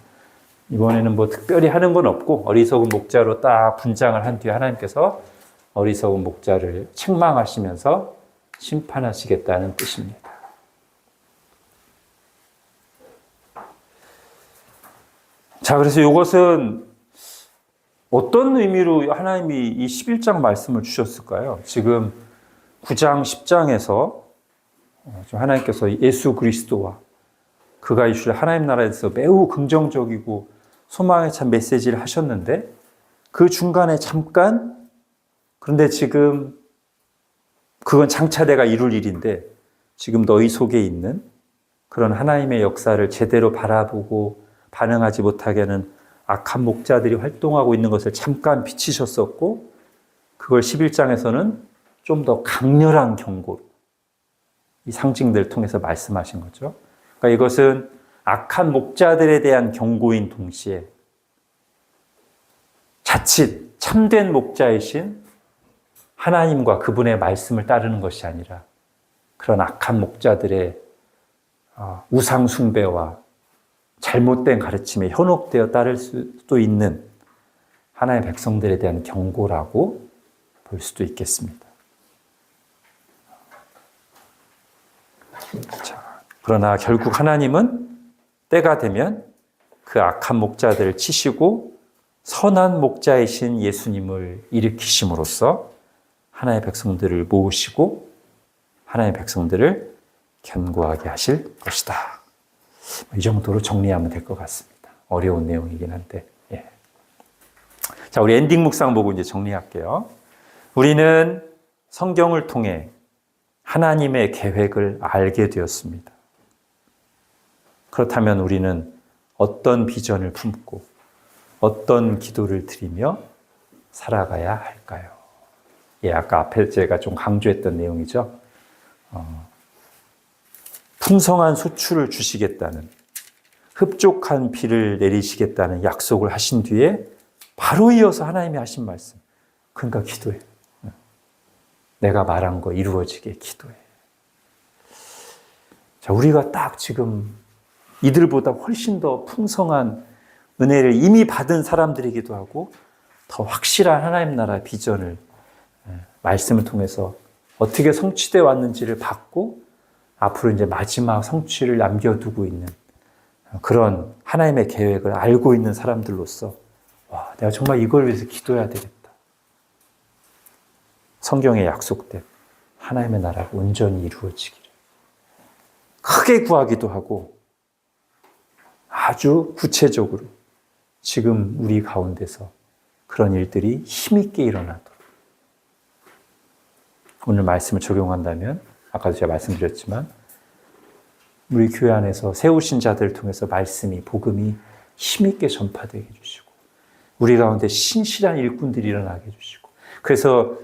S1: 이번에는 뭐 특별히 하는 건 없고 어리석은 목자로 딱 분장을 한 뒤에 하나님께서 어리석은 목자를 책망하시면서 심판하시겠다는 뜻입니다. 자, 그래서 이것은 어떤 의미로 하나님이 이 11장 말씀을 주셨을까요? 지금 9장, 10장에서 하나님께서 예수 그리스도와 그가 이루실 하나님 나라에 대해서 매우 긍정적이고 소망에 찬 메시지를 하셨는데 그 중간에 잠깐 그런데 지금 그건 장차 내가 이룰 일인데 지금 너희 속에 있는 그런 하나님의 역사를 제대로 바라보고 반응하지 못하게 하는 악한 목자들이 활동하고 있는 것을 잠깐 비치셨었고 그걸 11장에서는 좀 더 강렬한 경고로 이 상징들을 통해서 말씀하신 거죠. 그러니까 이것은 악한 목자들에 대한 경고인 동시에 자칫 참된 목자이신 하나님과 그분의 말씀을 따르는 것이 아니라 그런 악한 목자들의 우상 숭배와 잘못된 가르침에 현혹되어 따를 수도 있는 하나님의 백성들에 대한 경고라고 볼 수도 있겠습니다. 자, 그러나 결국 하나님은 때가 되면 그 악한 목자들을 치시고 선한 목자이신 예수님을 일으키심으로써 하나님의 백성들을 모으시고 하나님의 백성들을 견고하게 하실 것이다. 이 정도로 정리하면 될 것 같습니다. 어려운 내용이긴 한데. 예. 자, 우리 엔딩 묵상 보고 이제 정리할게요. 우리는 성경을 통해 하나님의 계획을 알게 되었습니다. 그렇다면 우리는 어떤 비전을 품고 어떤 기도를 드리며 살아가야 할까요? 예, 아까 앞에 제가 좀 강조했던 내용이죠. 풍성한 소출을 주시겠다는, 흡족한 비를 내리시겠다는 약속을 하신 뒤에 바로 이어서 하나님이 하신 말씀. 그러니까 기도해. 내가 말한 거 이루어지게 기도해. 자, 우리가 딱 지금 이들보다 훨씬 더 풍성한 은혜를 이미 받은 사람들이기도 하고 더 확실한 하나님 나라 비전을 말씀을 통해서 어떻게 성취되어 왔는지를 받고 앞으로 이제 마지막 성취를 남겨두고 있는 그런 하나님의 계획을 알고 있는 사람들로서 와, 내가 정말 이걸 위해서 기도해야 되겠다. 성경에 약속된 하나님의 나라가 온전히 이루어지기를 크게 구하기도 하고 아주 구체적으로 지금 우리 가운데서 그런 일들이 힘있게 일어나도록 오늘 말씀을 적용한다면 아까도 제가 말씀드렸지만 우리 교회 안에서 세우신 자들을 통해서 말씀이 복음이 힘있게 전파되게 해주시고 우리 가운데 신실한 일꾼들이 일어나게 해주시고 그래서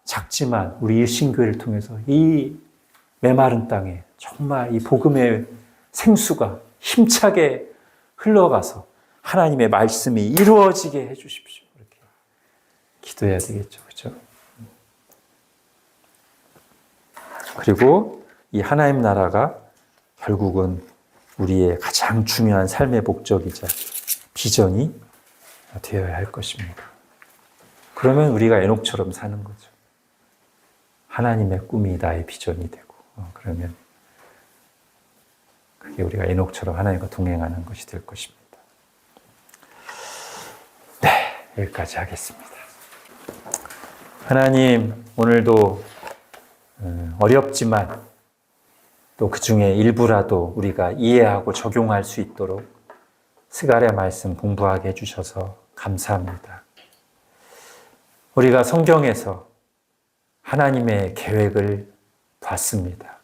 S1: 작지만 우리 일신교회를 통해서 이 메마른 땅에 정말 이 복음의 생수가 힘차게 흘러가서 하나님의 말씀이 이루어지게 해주십시오. 이렇게 기도해야 되겠죠. 그렇죠? 그리고 이 하나님 나라가 결국은 우리의 가장 중요한 삶의 목적이자 비전이 되어야 할 것입니다. 그러면 우리가 에녹처럼 사는 거죠. 하나님의 꿈이 나의 비전이 되고 그러면 그게 우리가 에녹처럼 하나님과 동행하는 것이 될 것입니다. 네, 여기까지 하겠습니다. 하나님, 오늘도 어렵지만 또 그 중에 일부라도 우리가 이해하고 적용할 수 있도록 스가랴 말씀 공부하게 해주셔서 감사합니다. 우리가 성경에서 하나님의 계획을 봤습니다.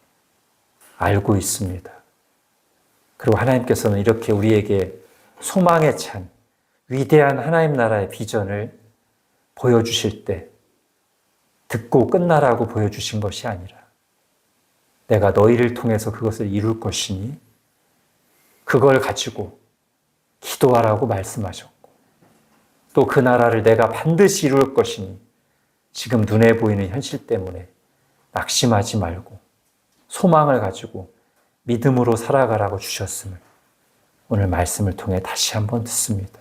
S1: 알고 있습니다. 그리고 하나님께서는 이렇게 우리에게 소망에 찬 위대한 하나님 나라의 비전을 보여주실 때 듣고 끝나라고 보여주신 것이 아니라 내가 너희를 통해서 그것을 이룰 것이니 그걸 가지고 기도하라고 말씀하셨고 또 그 나라를 내가 반드시 이룰 것이니 지금 눈에 보이는 현실 때문에 낙심하지 말고 소망을 가지고 믿음으로 살아가라고 주셨음을 오늘 말씀을 통해 다시 한번 듣습니다.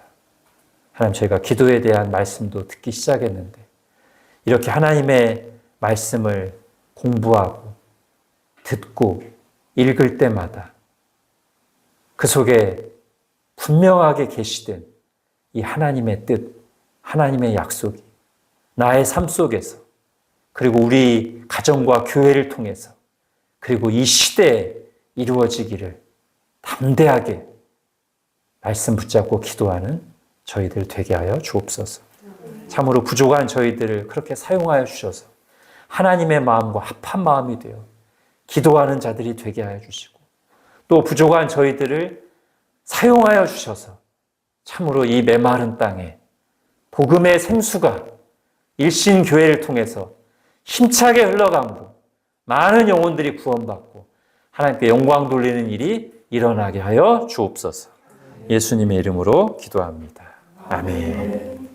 S1: 하나님, 저희가 기도에 대한 말씀도 듣기 시작했는데 이렇게 하나님의 말씀을 공부하고 듣고 읽을 때마다 그 속에 분명하게 계시된 이 하나님의 뜻, 하나님의 약속이 나의 삶 속에서 그리고 우리 가정과 교회를 통해서 그리고 이 시대에 이루어지기를 담대하게 말씀 붙잡고 기도하는 저희들 되게 하여 주옵소서. 참으로 부족한 저희들을 그렇게 사용하여 주셔서 하나님의 마음과 합한 마음이 되어 기도하는 자들이 되게 하여 주시고 또 부족한 저희들을 사용하여 주셔서 참으로 이 메마른 땅에 복음의 생수가 일신교회를 통해서 힘차게 흘러감으로 많은 영혼들이 구원받고 하나님께 영광 돌리는 일이 일어나게 하여 주옵소서. 예수님의 이름으로 기도합니다. 아멘.